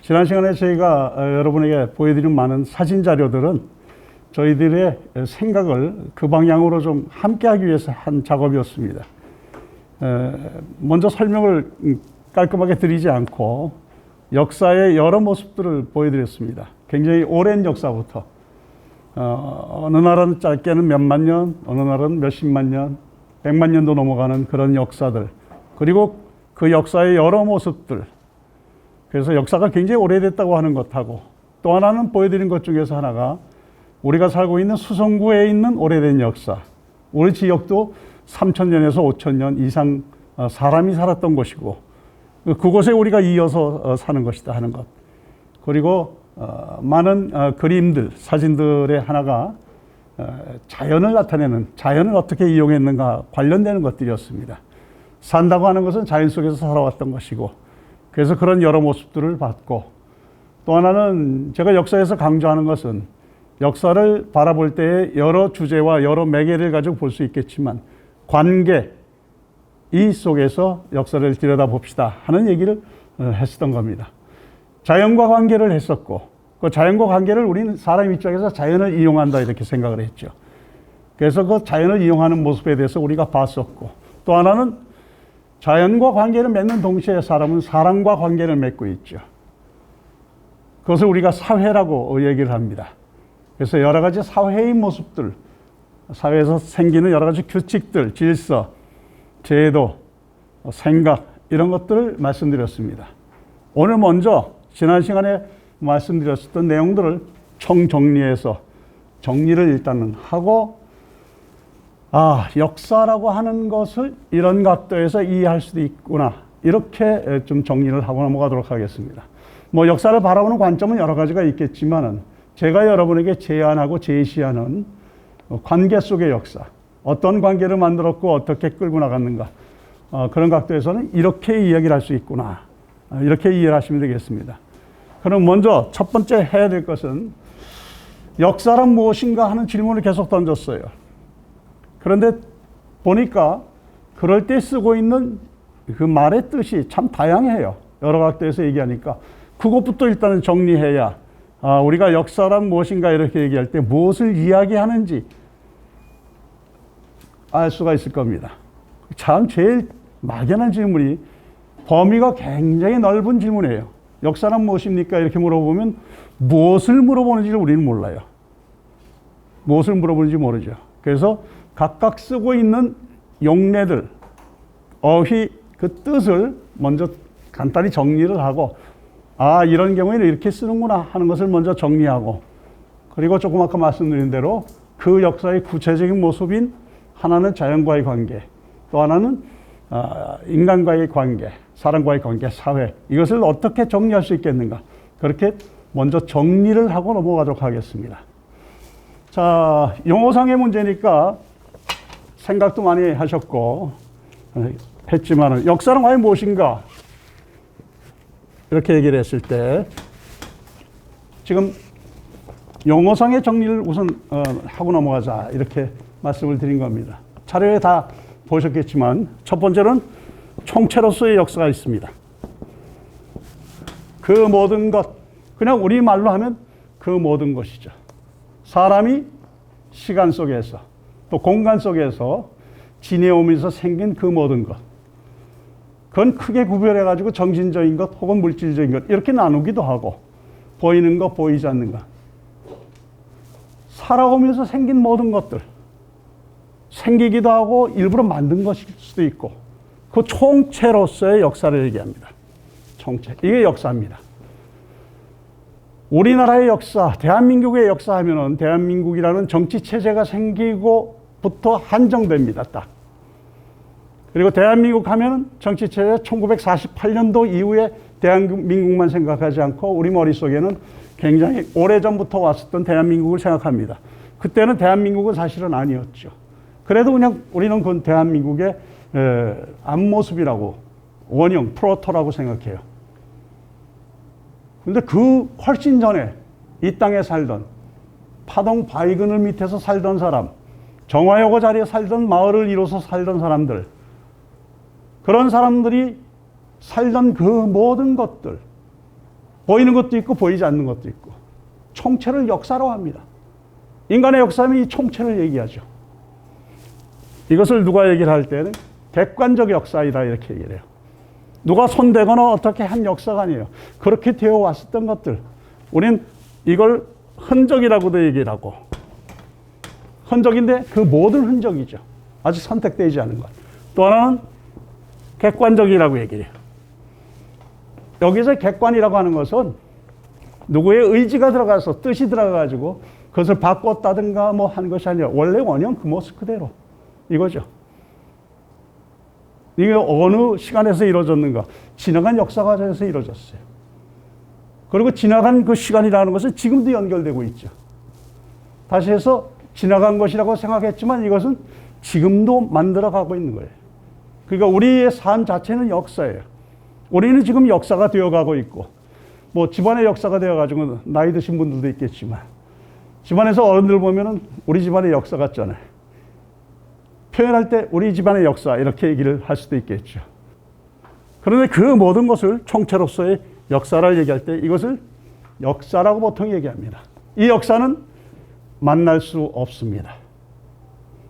지난 시간에 저희가 여러분에게 보여드린 많은 사진 자료들은 저희들의 생각을 그 방향으로 좀 함께하기 위해서 한 작업이었습니다. 먼저 설명을 깔끔하게 드리지 않고 역사의 여러 모습들을 보여드렸습니다. 굉장히 오랜 역사부터 어느 나라는 짧게는 몇만 년, 어느 나라는 몇십만 년, 100만 년도 넘어가는 그런 역사들, 그리고 그 역사의 여러 모습들. 그래서 역사가 굉장히 오래됐다고 하는 것하고, 또 하나는 보여드린 것 중에서 하나가 우리가 살고 있는 수성구에 있는 오래된 역사. 우리 지역도 3,000년에서 5,000년 이상 사람이 살았던 곳이고, 그곳에 우리가 이어서 사는 것이다 하는 것. 그리고 많은 그림들, 사진들의 하나가 자연을 나타내는, 자연을 어떻게 이용했는가 관련되는 것들이었습니다. 산다고 하는 것은 자연 속에서 살아왔던 것이고, 그래서 그런 여러 모습들을 봤고, 또 하나는 제가 역사에서 강조하는 것은 역사를 바라볼 때 여러 주제와 여러 매개를 가지고 볼 수 있겠지만 관계, 이 속에서 역사를 들여다봅시다 하는 얘기를 했었던 겁니다. 자연과 관계를 했었고, 그 자연과 관계를 우리는 사람 입장에서 자연을 이용한다 이렇게 생각을 했죠. 그래서 그 자연을 이용하는 모습에 대해서 우리가 봤었고, 또 하나는 자연과 관계를 맺는 동시에 사람은 사람과 관계를 맺고 있죠. 그것을 우리가 사회라고 얘기를 합니다. 그래서 여러 가지 사회의 모습들, 사회에서 생기는 여러 가지 규칙들, 질서, 제도, 생각, 이런 것들을 말씀드렸습니다. 오늘 먼저 지난 시간에 말씀드렸었던 내용들을 총정리해서 정리를 일단은 하고, 역사라고 하는 것을 이런 각도에서 이해할 수도 있구나, 이렇게 좀 정리를 하고 넘어가도록 하겠습니다. 역사를 바라보는 관점은 여러 가지가 있겠지만은 제가 여러분에게 제안하고 제시하는 관계 속의 역사, 어떤 관계를 만들었고 어떻게 끌고 나갔는가, 그런 각도에서는 이렇게 이야기를 할 수 있구나, 이렇게 이해를 하시면 되겠습니다. 그럼 먼저 첫 번째 해야 될 것은 역사란 무엇인가 하는 질문을 계속 던졌어요. 그런데 보니까 그럴 때 쓰고 있는 그 말의 뜻이 참 다양해요. 여러 각도에서 얘기하니까 그것부터 일단은 정리해야 우리가 역사란 무엇인가 이렇게 얘기할 때 무엇을 이야기하는지 알 수가 있을 겁니다. 참 제일 막연한 질문이 범위가 굉장히 넓은 질문이에요. 역사란 무엇입니까? 이렇게 물어보면 무엇을 물어보는지를 우리는 몰라요. 무엇을 물어보는지 모르죠. 그래서 각각 쓰고 있는 용례들, 어휘, 그 뜻을 먼저 간단히 정리를 하고, 이런 경우에는 이렇게 쓰는구나 하는 것을 먼저 정리하고, 그리고 조금 아까 말씀드린 대로 그 역사의 구체적인 모습인 하나는 자연과의 관계, 또 하나는 인간과의 관계, 사람과의 관계, 사회, 이것을 어떻게 정리할 수 있겠는가, 그렇게 먼저 정리를 하고 넘어가도록 하겠습니다. 자, 용어상의 문제니까 생각도 많이 하셨고 했지만 역사는 과연 무엇인가 이렇게 얘기를 했을 때 지금 용어상의 정리를 우선 하고 넘어가자 이렇게 말씀을 드린 겁니다. 자료에 다 보셨겠지만 첫 번째는 총체로서의 역사가 있습니다. 그 모든 것, 그냥 우리말로 하면 그 모든 것이죠. 사람이 시간 속에서 또 공간 속에서 지내오면서 생긴 그 모든 것, 그건 크게 구별해가지고 정신적인 것 혹은 물질적인 것 이렇게 나누기도 하고, 보이는 것, 보이지 않는 것, 살아오면서 생긴 모든 것들, 생기기도 하고 일부러 만든 것일 수도 있고, 그 총체로서의 역사를 얘기합니다. 총체, 이게 역사입니다. 우리나라의 역사, 대한민국의 역사 하면은 대한민국이라는 정치 체제가 생기고부터 한정됩니다. 딱. 그리고 대한민국 하면은 정치 체제 1948년도 이후에 대한민국만 생각하지 않고 우리 머릿속에는 굉장히 오래전부터 왔었던 대한민국을 생각합니다. 그때는 대한민국은 사실은 아니었죠. 그래도 그냥 우리는 그 대한민국의 앞모습이라고, 원형, 프로토라고 생각해요. 근데 그 훨씬 전에 이 땅에 살던, 파동 바위그늘 밑에서 살던 사람, 정화여고 자리에 살던, 마을을 이뤄서 살던 사람들, 그런 사람들이 살던 그 모든 것들, 보이는 것도 있고 보이지 않는 것도 있고 총체를 역사로 합니다. 인간의 역사는 이 총체를 얘기하죠. 이것을 누가 얘기를 할 때는 객관적 역사이다 이렇게 얘기를 해요. 누가 손대거나 어떻게 한 역사가 아니에요. 그렇게 되어 왔었던 것들. 우린 이걸 흔적이라고도 얘기를 하고 흔적인데 그 모든 흔적이죠. 아직 선택되지 않은 것. 또 하나는 객관적이라고 얘기를 해요. 여기서 객관이라고 하는 것은 누구의 의지가 들어가서 뜻이 들어가가지고 그것을 바꿨다든가 뭐 한 것이 아니라 원래 원형 그 모습 그대로 이거죠. 이게 어느 시간에서 이루어졌는가? 지나간 역사 과정에서 이루어졌어요. 그리고 지나간 그 시간이라는 것은 지금도 연결되고 있죠. 다시 해서 지나간 것이라고 생각했지만 이것은 지금도 만들어가고 있는 거예요. 그러니까 우리의 삶 자체는 역사예요. 우리는 지금 역사가 되어가고 있고 뭐 집안의 역사가 되어가지고 나이 드신 분들도 있겠지만 집안에서 어른들 보면은 우리 집안의 역사 같잖아요. 표현할 때 우리 집안의 역사 이렇게 얘기를 할 수도 있겠죠. 그런데 그 모든 것을 총체로서의 역사를 얘기할 때 이것을 역사라고 보통 얘기합니다. 이 역사는 만날 수 없습니다.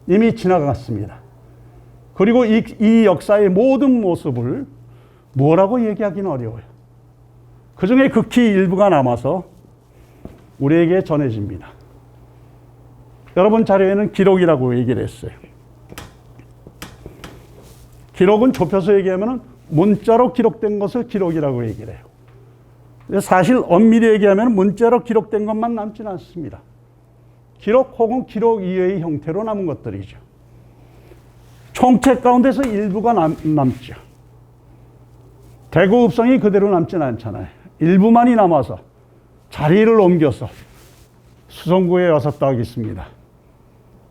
이미 지나갔습니다. 그리고 이 역사의 모든 모습을 뭐라고 얘기하기는 어려워요. 그 중에 극히 일부가 남아서 우리에게 전해집니다. 여러분 자료에는 기록이라고 얘기를 했어요. 기록은 좁혀서 얘기하면 문자로 기록된 것을 기록이라고 얘기를 해요. 사실 엄밀히 얘기하면 문자로 기록된 것만 남지는 않습니다. 기록 혹은 기록 이외의 형태로 남은 것들이죠. 총체 가운데서 일부가 남죠. 대구읍성이 그대로 남지는 않잖아요. 일부만이 남아서 자리를 옮겨서 수성구에 와서 딱 있습니다.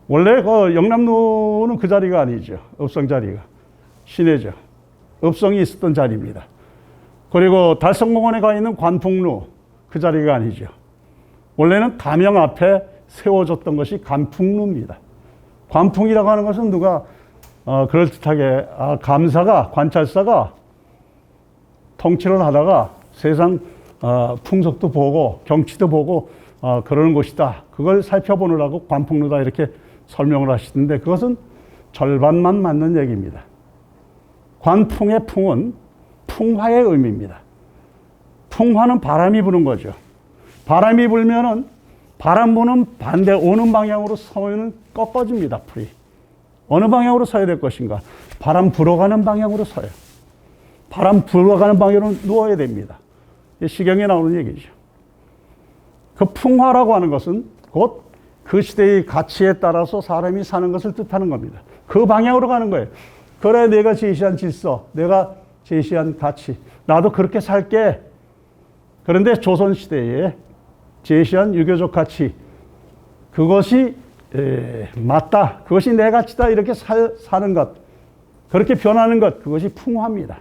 원래 그 영남로는 그 자리가 아니죠. 읍성 자리가. 시내죠. 읍성이 있었던 자리입니다. 그리고 달성공원에 가 있는 관풍루 그 자리가 아니죠. 원래는 가명 앞에 세워졌던 것이 관풍루입니다. 관풍이라고 하는 것은 누가 그럴듯하게 감사가 관찰사가 통치를 하다가 세상 풍속도 보고 경치도 보고 그러는 곳이다. 그걸 살펴보느라고 관풍루다 이렇게 설명을 하시던데 그것은 절반만 맞는 얘기입니다. 관풍의 풍은 풍화의 의미입니다. 풍화는 바람이 부는 거죠. 바람이 불면은 바람 부는 반대 오는 방향으로 서면 꺾어집니다. 풀이. 어느 방향으로 서야 될 것인가? 바람 불어가는 방향으로 서요. 바람 불어가는 방향으로 누워야 됩니다. 시경에 나오는 얘기죠. 그 풍화라고 하는 것은 곧 그 시대의 가치에 따라서 사람이 사는 것을 뜻하는 겁니다. 그 방향으로 가는 거예요. 그래 내가 제시한 질서, 내가 제시한 가치, 나도 그렇게 살게. 그런데 조선시대에 제시한 유교적 가치, 그것이 맞다, 그것이 내 가치다 이렇게 사는 것, 그렇게 변하는 것, 그것이 풍화입니다.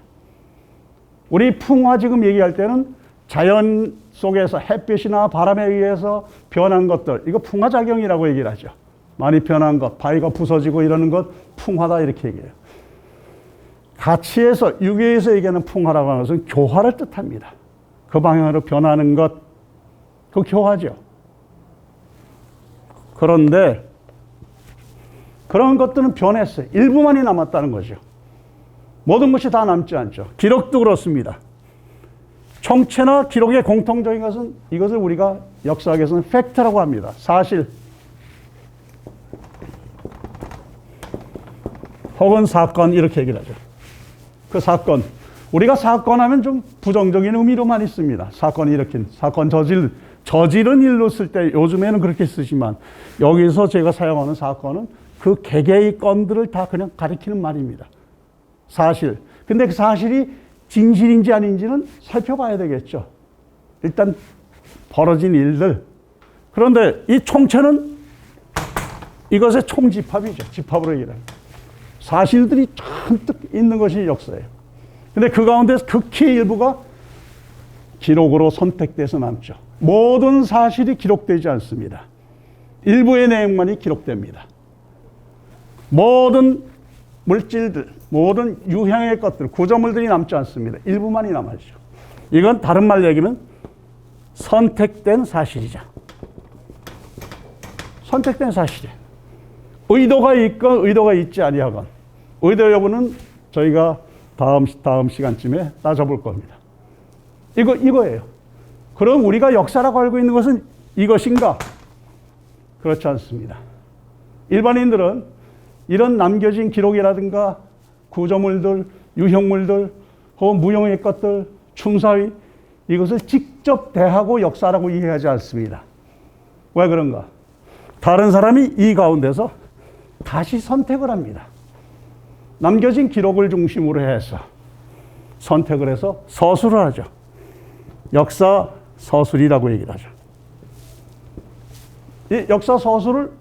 우리 풍화 지금 얘기할 때는 자연 속에서 햇빛이나 바람에 의해서 변한 것들, 이거 풍화작용이라고 얘기를 하죠. 많이 변한 것, 바위가 부서지고 이러는 것 풍화다 이렇게 얘기해요. 가치에서, 유교에서 얘기하는 풍화라고 하는 것은 교화를 뜻합니다. 그 방향으로 변하는 것, 그 교화죠. 그런데 그런 것들은 변했어요. 일부만이 남았다는 거죠. 모든 것이 다 남지 않죠. 기록도 그렇습니다. 총체나 기록의 공통적인 것은 이것을 우리가 역사학에서는 팩트라고 합니다. 사실 혹은 사건 이렇게 얘기를 하죠. 그 사건, 우리가 사건 하면 좀 부정적인 의미로 많이 씁니다. 사건이 일으킨, 사건 저지른 일로 쓸 때 요즘에는 그렇게 쓰지만 여기서 제가 사용하는 사건은 그 개개의 건들을 다 그냥 가리키는 말입니다. 사실. 근데 그 사실이 진실인지 아닌지는 살펴봐야 되겠죠. 일단 벌어진 일들. 그런데 이 총체는 이것의 총집합이죠. 집합으로 얘기합니다. 사실들이 잔뜩 있는 것이 역사예요. 근데 그 가운데서 극히 일부가 기록으로 선택돼서 남죠. 모든 사실이 기록되지 않습니다. 일부의 내용만이 기록됩니다. 모든 물질들, 모든 유형의 것들, 구조물들이 남지 않습니다. 일부만이 남아있죠. 이건 다른 말 얘기는 선택된 사실이죠. 선택된 사실이에요. 의도가 있건 의도가 있지 아니하건 의도 여부는 저희가 다음 시간쯤에 따져볼 겁니다. 이거예요. 그럼 우리가 역사라고 알고 있는 것은 이것인가? 그렇지 않습니다. 일반인들은 이런 남겨진 기록이라든가 구조물들, 유형물들, 혹은 무형의 것들, 충사위 이것을 직접 대하고 역사라고 이해하지 않습니다. 왜 그런가? 다른 사람이 이 가운데서 다시 선택을 합니다. 남겨진 기록을 중심으로 해서 선택을 해서 서술을 하죠. 역사 서술이라고 얘기를 하죠. 이 역사 서술을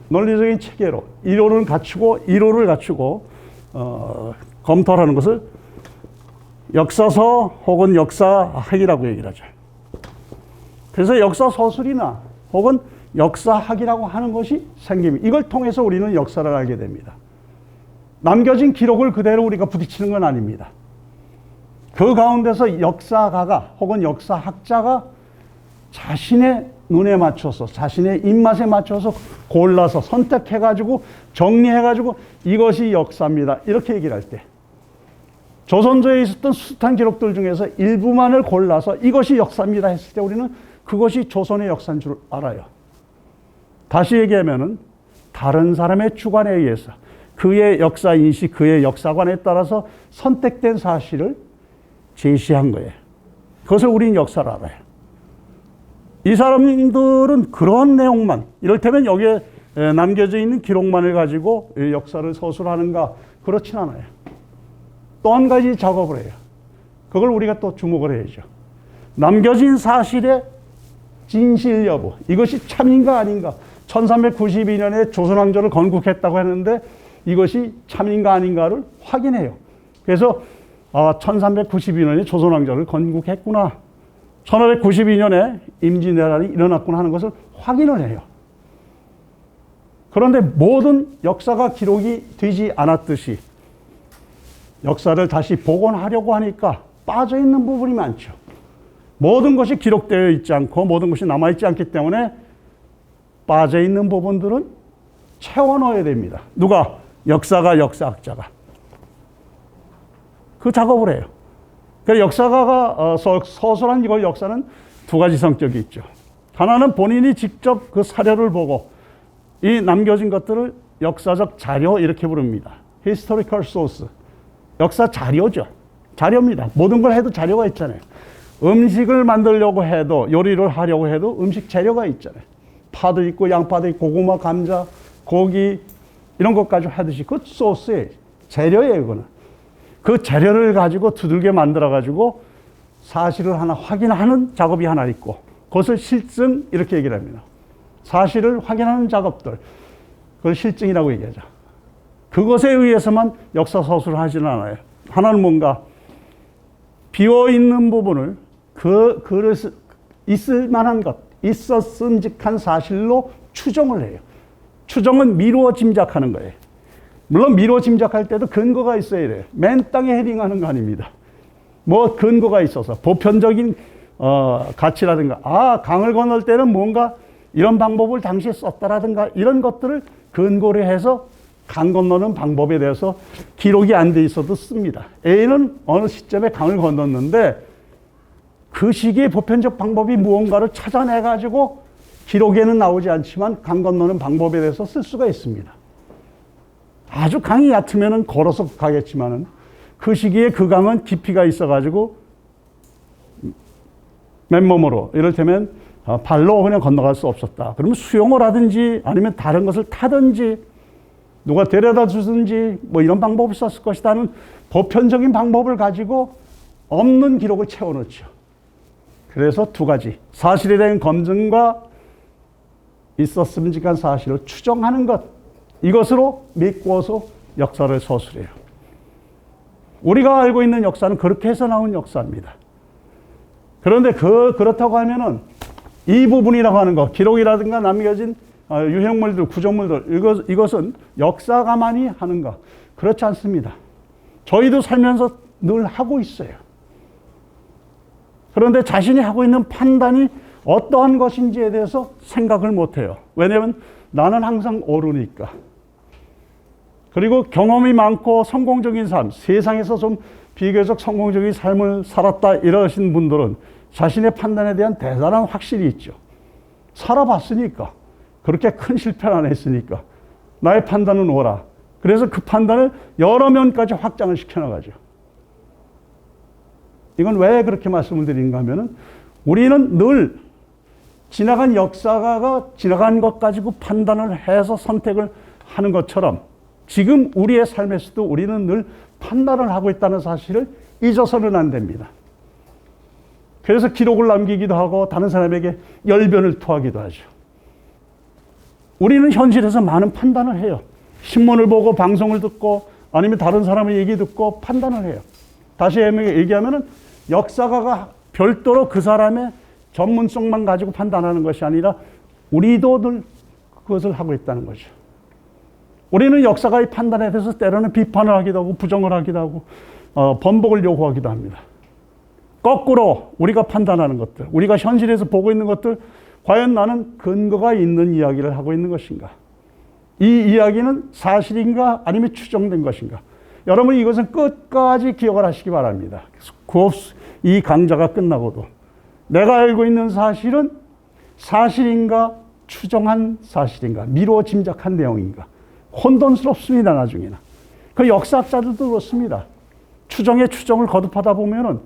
논리적인 체계로 이론을 갖추고 검토를 하는 것을 역사서 혹은 역사학이라고 얘기를 하죠. 그래서 역사 서술이나 혹은 역사학이라고 하는 것이 생깁니다. 이걸 통해서 우리는 역사를 알게 됩니다. 남겨진 기록을 그대로 우리가 부딪히는 건 아닙니다. 그 가운데서 역사가가 혹은 역사학자가 자신의 눈에 맞춰서 자신의 입맛에 맞춰서 골라서 선택해가지고 정리해가지고 이것이 역사입니다. 이렇게 얘기를 할 때 조선조에 있었던 숱한 기록들 중에서 일부만을 골라서 이것이 역사입니다 했을 때 우리는 그것이 조선의 역사인 줄 알아요. 다시 얘기하면은 다른 사람의 주관에 의해서 그의 역사인식, 그의 역사관에 따라서 선택된 사실을 제시한 거예요. 그것을 우리는 역사를 알아요. 이 사람들은 그런 내용만, 이를테면 여기에 남겨져 있는 기록만을 가지고 역사를 서술하는가? 그렇진 않아요. 또 한 가지 작업을 해요. 그걸 우리가 또 주목을 해야죠. 남겨진 사실의 진실 여부, 이것이 참인가 아닌가? 1392년에 조선왕조를 건국했다고 했는데 이것이 참인가 아닌가를 확인해요. 그래서 1392년에 조선왕조를 건국했구나. 1592년에 임진왜란이 일어났구나 하는 것을 확인을 해요. 그런데 모든 역사가 기록이 되지 않았듯이 역사를 다시 복원하려고 하니까 빠져있는 부분이 많죠. 모든 것이 기록되어 있지 않고 모든 것이 남아있지 않기 때문에 빠져있는 부분들은 채워넣어야 됩니다. 누가? 역사가, 역사학자가. 그 작업을 해요. 그래서 역사가가 서술한 이걸 역사는 두 가지 성격이 있죠. 하나는 본인이 직접 그 사료를 보고 이 남겨진 것들을 역사적 자료 이렇게 부릅니다. Historical source. 역사 자료죠. 자료입니다. 모든 걸 해도 자료가 있잖아요. 음식을 만들려고 해도 요리를 하려고 해도 음식 재료가 있잖아요. 파도 있고 양파도 있고 고구마, 감자, 고기 이런 것까지 하듯이 그 소스예요. 재료예요. 그거는. 그 재료를 가지고 두들겨 만들어 가지고 사실을 하나 확인하는 작업이 하나 있고 그것을 실증 이렇게 얘기를 합니다. 사실을 확인하는 작업들 그걸 실증이라고 얘기하죠. 그것에 의해서만 역사 서술을 하지는 않아요. 하나는 뭔가 비어있는 부분을 그릇 있을 만한 것, 있었음직한 사실로 추정을 해요. 추정은 미루어 짐작하는 거예요. 물론 미루어 짐작할 때도 근거가 있어야 돼요. 맨 땅에 헤딩하는 거 아닙니다. 뭐 근거가 있어서 보편적인 가치라든가 강을 건널 때는 뭔가 이런 방법을 당시에 썼다라든가 이런 것들을 근거로 해서 강 건너는 방법에 대해서 기록이 안 돼 있어도 씁니다. A는 어느 시점에 강을 건넜는데 그 시기의 보편적 방법이 무언가를 찾아내가지고 기록에는 나오지 않지만 강 건너는 방법에 대해서 쓸 수가 있습니다. 아주 강이 얕으면 걸어서 가겠지만은 그 시기에 그 강은 깊이가 있어가지고 맨몸으로 이를테면 발로 그냥 건너갈 수 없었다. 그러면 수영을 하든지 아니면 다른 것을 타든지 누가 데려다 주든지 뭐 이런 방법을 썼을 것이다 하는 보편적인 방법을 가지고 없는 기록을 채워넣죠. 그래서 두 가지. 사실에 대한 검증과 있었음직한 사실을 추정하는 것. 이것으로 믿고서 역사를 서술해요. 우리가 알고 있는 역사는 그렇게 해서 나온 역사입니다. 그런데 그렇다고 하면은 이 부분이라고 하는 것, 기록이라든가 남겨진 유형물들, 구조물들, 이것은 역사가만이 하는가? 그렇지 않습니다. 저희도 살면서 늘 하고 있어요. 그런데 자신이 하고 있는 판단이 어떠한 것인지에 대해서 생각을 못해요. 왜냐하면 나는 항상 오르니까. 그리고 경험이 많고 성공적인 삶, 세상에서 좀 비교적 성공적인 삶을 살았다 이러신 분들은 자신의 판단에 대한 대단한 확신이 있죠. 살아봤으니까. 그렇게 큰 실패를 안 했으니까. 나의 판단은 옳아. 그래서 그 판단을 여러 면까지 확장을 시켜나가죠. 이건 왜 그렇게 말씀을 드리는가 하면은 우리는 늘 지나간 역사가 지나간 것 가지고 판단을 해서 선택을 하는 것처럼 지금 우리의 삶에서도 우리는 늘 판단을 하고 있다는 사실을 잊어서는 안 됩니다. 그래서 기록을 남기기도 하고 다른 사람에게 열변을 토하기도 하죠. 우리는 현실에서 많은 판단을 해요. 신문을 보고 방송을 듣고 아니면 다른 사람의 얘기 듣고 판단을 해요. 다시 얘기하면은 역사가가 별도로 그 사람의 전문성만 가지고 판단하는 것이 아니라 우리도 늘 그것을 하고 있다는 거죠. 우리는 역사가의 판단에 대해서 때로는 비판을 하기도 하고 부정을 하기도 하고 번복을 요구하기도 합니다. 거꾸로 우리가 판단하는 것들, 우리가 현실에서 보고 있는 것들, 과연 나는 근거가 있는 이야기를 하고 있는 것인가? 이 이야기는 사실인가 아니면 추정된 것인가? 여러분 이것은 끝까지 기억을 하시기 바랍니다. 이 강좌가 끝나고도 내가 알고 있는 사실은 사실인가 추정한 사실인가 미루어 짐작한 내용인가 혼돈스럽습니다. 나중에는 그 역사학자들도 그렇습니다. 추정에 추정을 거듭하다 보면은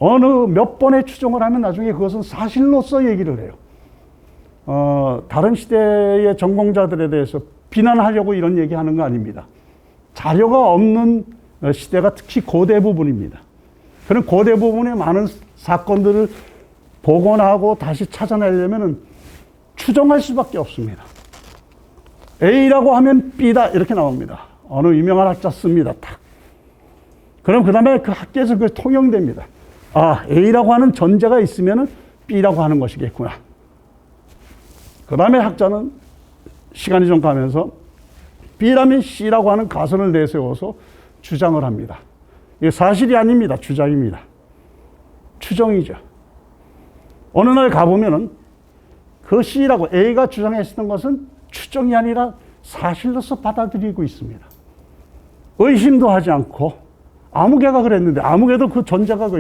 어느 몇 번의 추정을 하면 나중에 그것은 사실로서 얘기를 해요. 다른 시대의 전공자들에 대해서 비난하려고 이런 얘기하는 거 아닙니다. 자료가 없는 시대가 특히 고대 부분입니다. 그런 고대 부분의 많은 사건들을 복원하고 다시 찾아내려면 추정할 수밖에 없습니다. A라고 하면 B다 이렇게 나옵니다. 어느 유명한 학자 씁니다. 딱. 그럼 그 다음에 그 학계에서 그게 통용됩니다. 아, A라고 하는 전제가 있으면 B라고 하는 것이겠구나. 그 다음에 학자는 시간이 좀 가면서 B라면 C라고 하는 가설을 내세워서 주장을 합니다. 이게 사실이 아닙니다. 주장입니다. 추정이죠. 어느 날 가보면은 그 C라고 A가 주장했던 것은 추정이 아니라 사실로서 받아들이고 있습니다. 의심도 하지 않고 아무개가 그랬는데 아무개도 그 전제가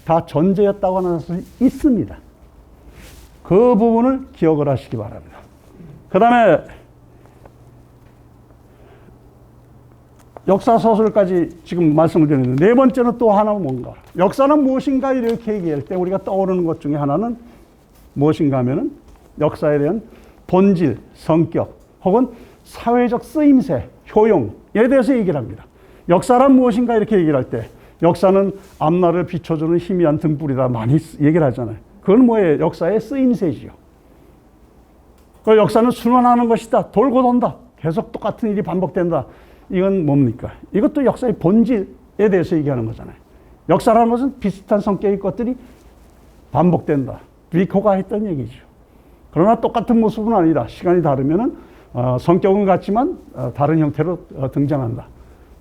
다 전제였다고 하는 것이 있습니다. 그 부분을 기억을 하시기 바랍니다. 그 다음에 역사서술까지 지금 말씀을 드렸는데 네 번째는 또 하나 뭔가 역사는 무엇인가 이렇게 얘기할 때 우리가 떠오르는 것 중에 하나는 무엇인가 하면은 역사에 대한 본질, 성격 혹은 사회적 쓰임새, 효용에 대해서 얘기를 합니다. 역사란 무엇인가 이렇게 얘기를 할 때 역사는 앞날을 비춰주는 희미한 등불이다 많이 얘기를 하잖아요. 그건 뭐예요? 역사의 쓰임새지요. 그 역사는 순환하는 것이다. 돌고 돈다. 계속 똑같은 일이 반복된다. 이건 뭡니까? 이것도 역사의 본질에 대해서 얘기하는 거잖아요. 역사라는 것은 비슷한 성격의 것들이 반복된다. 리코가 했던 얘기죠. 그러나 똑같은 모습은 아니다. 시간이 다르면은 성격은 같지만 다른 형태로 등장한다.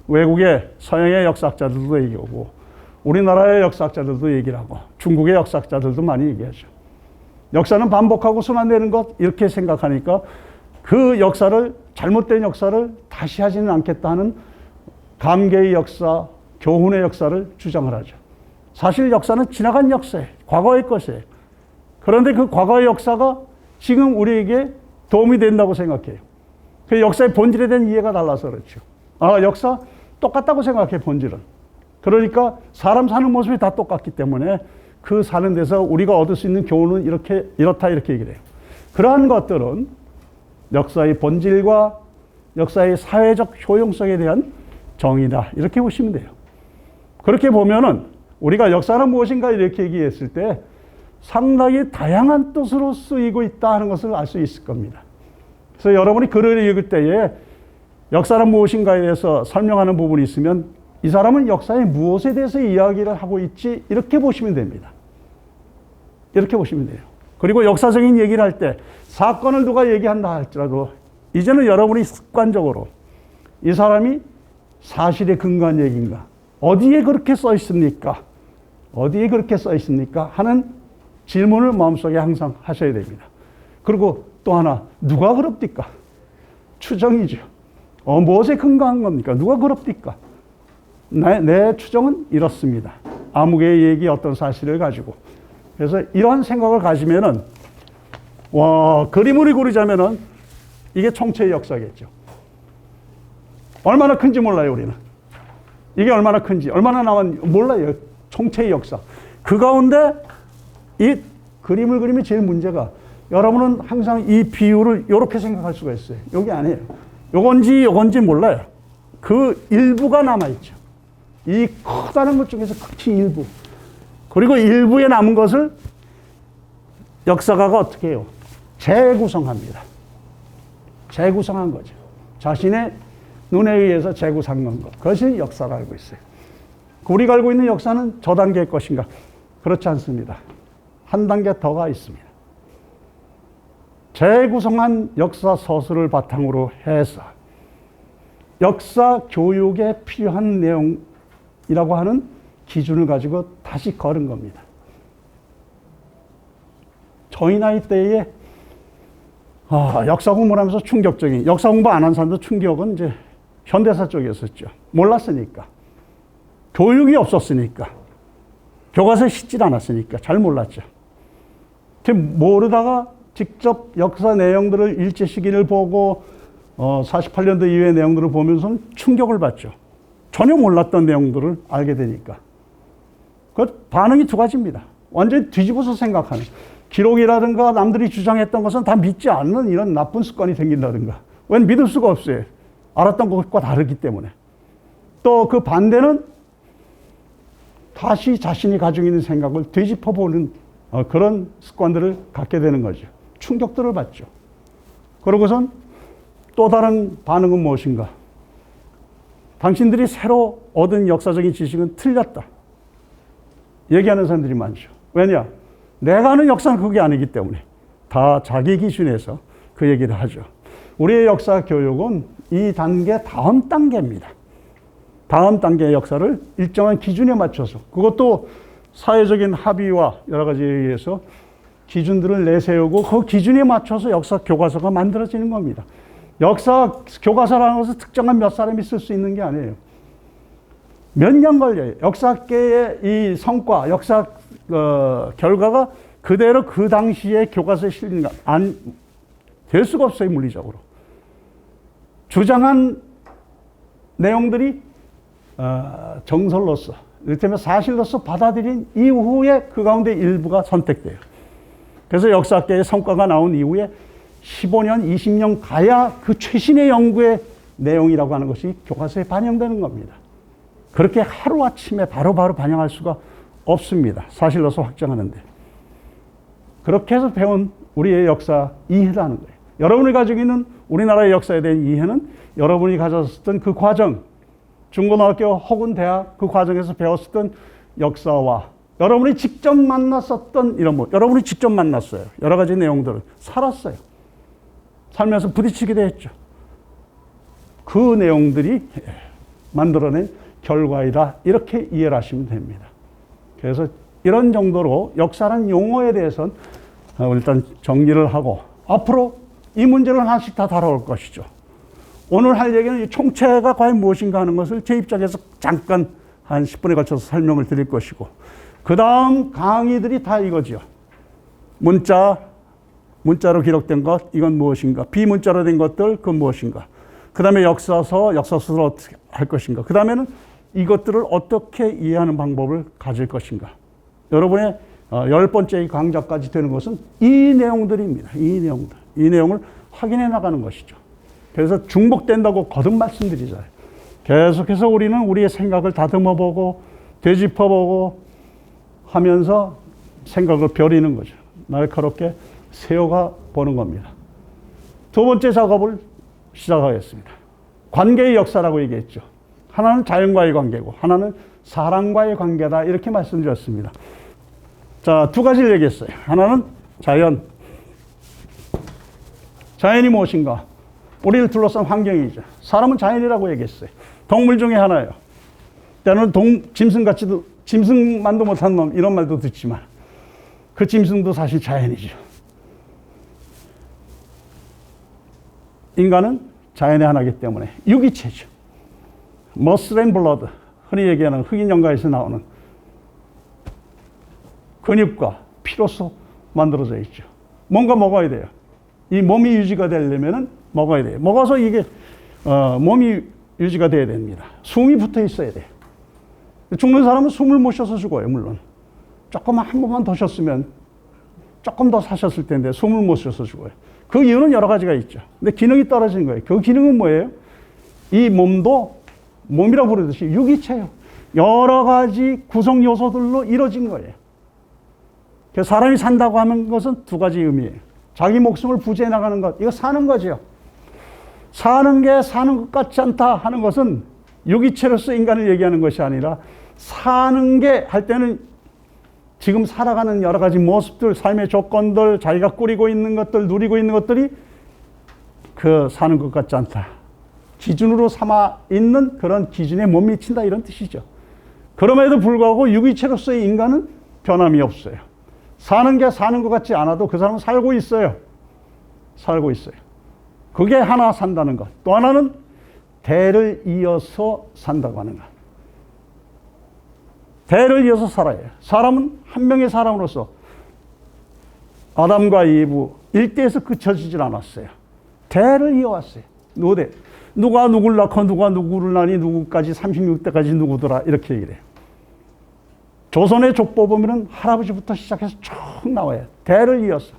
외국의 서양의 역사학자들도 얘기하고 우리나라의 역사학자들도 얘기를 하고 중국의 역사학자들도 많이 얘기하죠. 역사는 반복하고 순환되는 것 이렇게 생각하니까 그 역사를 잘못된 역사를 다시 하지는 않겠다는 감개의 역사, 교훈의 역사를 주장을 하죠. 사실 역사는 지나간 역사예요. 과거의 것이에요. 그런데 그 과거의 역사가 지금 우리에게 도움이 된다고 생각해요. 그 역사의 본질에 대한 이해가 달라서 그렇죠. 아, 역사 똑같다고 생각해, 본질은. 그러니까 사람 사는 모습이 다 똑같기 때문에 그 사는 데서 우리가 얻을 수 있는 교훈은 이렇다 이렇게 얘기를 해요. 그러한 것들은 역사의 본질과 역사의 사회적 효용성에 대한 정의다 이렇게 보시면 돼요. 그렇게 보면은 우리가 역사는 무엇인가 이렇게 얘기했을 때 상당히 다양한 뜻으로 쓰이고 있다 하는 것을 알 수 있을 겁니다. 그래서 여러분이 글을 읽을 때에 역사는 무엇인가에 대해서 설명하는 부분이 있으면 이 사람은 역사의 무엇에 대해서 이야기를 하고 있지 이렇게 보시면 됩니다. 이렇게 보시면 돼요. 그리고 역사적인 얘기를 할 때 사건을 누가 얘기한다 할지라도 이제는 여러분이 습관적으로 이 사람이 사실에 근거한 얘기인가? 어디에 그렇게 써 있습니까? 어디에 그렇게 써 있습니까? 하는 질문을 마음속에 항상 하셔야 됩니다. 그리고 또 하나, 누가 그럽니까? 추정이죠. 무엇에 근거한 겁니까? 누가 그럽니까? 내 추정은 이렇습니다. 아무개의 얘기 어떤 사실을 가지고. 그래서 이러한 생각을 가지면은, 그림으로 그리자면은 이게 총체의 역사겠죠. 얼마나 큰지 몰라요, 우리는. 이게 얼마나 큰지, 얼마나 남았는지 몰라요. 총체의 역사. 그 가운데 이 그림을 그리면 제일 문제가, 여러분은 항상 이 비율을 이렇게 생각할 수가 있어요. 여기 아니에요. 요건지 몰라요. 그 일부가 남아있죠. 이 커다란 것 중에서 극히 일부. 그리고 일부에 남은 것을 역사가가 어떻게 해요? 재구성합니다. 재구성한 거죠. 자신의 눈에 의해서 재구성한 것. 그것이 역사라 알고 있어요. 우리가 알고 있는 역사는 저 단계의 것인가? 그렇지 않습니다. 한 단계 더가 있습니다. 재구성한 역사 서술을 바탕으로 해서 역사 교육에 필요한 내용이라고 하는 기준을 가지고 다시 걸은 겁니다. 저희 나이 때에 역사 공부를 하면서 충격적인, 역사 공부 안 한 사람도 충격은 이제 현대사 쪽이었었죠. 몰랐으니까. 교육이 없었으니까. 교과서에 싣질 않았으니까 잘 몰랐죠. 모르다가 직접 역사 내용들을 일제 시기를 보고 48년도 이후의 내용들을 보면서는 충격을 받죠. 전혀 몰랐던 내용들을 알게 되니까. 그 반응이 두 가지입니다. 완전히 뒤집어서 생각하는. 기록이라든가 남들이 주장했던 것은 다 믿지 않는 이런 나쁜 습관이 생긴다든가. 웬 믿을 수가 없어요. 알았던 것과 다르기 때문에. 또 그 반대는 다시 자신이 가지고 있는 생각을 되짚어보는 그런 습관들을 갖게 되는 거죠. 충격들을 받죠. 그러고선 또 다른 반응은 무엇인가? 당신들이 새로 얻은 역사적인 지식은 틀렸다. 얘기하는 사람들이 많죠. 왜냐? 내가 아는 역사는 그게 아니기 때문에 다 자기 기준에서 그 얘기를 하죠. 우리의 역사 교육은 이 단계 다음 단계입니다. 다음 단계의 역사를 일정한 기준에 맞춰서, 그것도 사회적인 합의와 여러 가지에 의해서 기준들을 내세우고 그 기준에 맞춰서 역사 교과서가 만들어지는 겁니다. 역사 교과서라는 것은 특정한 몇 사람이 쓸 수 있는 게 아니에요. 몇 년 걸려요. 역사계의 이 성과, 역사 결과가 그대로 그 당시에 교과서에 실리는 될 수가 없어요, 물리적으로. 주장한 내용들이 정설로서, 이를테면 사실로서 받아들인 이후에 그 가운데 일부가 선택돼요. 그래서 역사학계의 성과가 나온 이후에 15년, 20년 가야 그 최신의 연구의 내용이라고 하는 것이 교과서에 반영되는 겁니다. 그렇게 하루아침에 바로바로 반영할 수가 없습니다. 사실로서 확정하는데. 그렇게 해서 배운 우리의 역사 이해라는 거예요. 여러분이 가지고 있는 우리나라의 역사에 대한 이해는 여러분이 가졌었던 그 과정, 중고등학교 혹은 대학 그 과정에서 배웠었던 역사와 여러분이 직접 만났었던 여러분이 직접 만났어요. 여러 가지 내용들을 살았어요. 살면서 부딪히기도 했죠. 그 내용들이 만들어낸 결과이다. 이렇게 이해를 하시면 됩니다. 그래서 이런 정도로 역사라는 용어에 대해서는 일단 정리를 하고 앞으로 이 문제를 하나씩 다 다뤄올 것이죠. 오늘 할 얘기는 이 총체가 과연 무엇인가 하는 것을 제 입장에서 잠깐 한 10분에 걸쳐서 설명을 드릴 것이고, 그 다음 강의들이 다 이거죠. 문자로 기록된 것, 이건 무엇인가? 비문자로 된 것들, 그건 무엇인가? 그 다음에 역사서를 어떻게 할 것인가? 그 다음에는 이것들을 어떻게 이해하는 방법을 가질 것인가? 여러분의 10번째 강좌까지 되는 것은 이 내용들입니다. 이 내용을 확인해 나가는 것이죠. 그래서 중복된다고 거듭 말씀드리잖아요. 계속해서 우리는 우리의 생각을 다듬어보고 되짚어보고 하면서 생각을 벼리는 거죠. 날카롭게 세워가 보는 겁니다. 두 번째 작업을 시작하겠습니다. 관계의 역사라고 얘기했죠. 하나는 자연과의 관계고 하나는 사람과의 관계다, 이렇게 말씀드렸습니다. 자, 두 가지를 얘기했어요. 하나는 자연이 무엇인가? 우리를 둘러싼 환경이죠. 사람은 자연이라고 얘기했어요. 동물 중에 하나예요. 때로는 짐승만도 못한 놈, 이런 말도 듣지만 그 짐승도 사실 자연이죠. 인간은 자연의 하나이기 때문에 유기체죠. 머슬 앤 블러드, 흔히 얘기하는 흑인 영가에서 나오는 근육과 피로서 만들어져 있죠. 뭔가 먹어야 돼요. 이 몸이 유지가 되려면 먹어야 돼요. 먹어서 이게 몸이 유지가 돼야 됩니다. 숨이 붙어 있어야 돼요. 죽는 사람은 숨을 못 쉬어서 죽어요, 물론. 조금만 한 번만 더 쉬었으면 조금 더 사셨을 텐데 숨을 못 쉬어서 죽어요. 그 이유는 여러 가지가 있죠. 근데 기능이 떨어진 거예요. 그 기능은 뭐예요? 이 몸도 몸이라고 부르듯이 유기체예요. 여러 가지 구성 요소들로 이루어진 거예요. 그래서 사람이 산다고 하는 것은 두 가지 의미예요. 자기 목숨을 부지해 나가는 것, 이거 사는 거죠. 사는 게 사는 것 같지 않다 하는 것은 유기체로서 인간을 얘기하는 것이 아니라 사는 게 할 때는 지금 살아가는 여러 가지 모습들, 삶의 조건들, 자기가 꾸리고 있는 것들, 누리고 있는 것들이 그 사는 것 같지 않다. 기준으로 삼아 있는 그런 기준에 못 미친다 이런 뜻이죠. 그럼에도 불구하고 유기체로서의 인간은 변함이 없어요. 사는 게 사는 것 같지 않아도 그 사람은 살고 있어요. 살고 있어요. 그게 하나 산다는 것. 또 하나는 대를 이어서 산다고 하는 것. 대를 이어서 살아야 해요. 사람은 한 명의 사람으로서 아담과 이브 일대에서 그쳐지질 않았어요. 대를 이어왔어요. 노대. 누가 누구를 낳고 누가 누구를 낳니 누구까지 36대까지 누구더라 이렇게 얘기해요. 조선의 족보 보면은 할아버지부터 시작해서 쭉 나와요. 대를 이어서.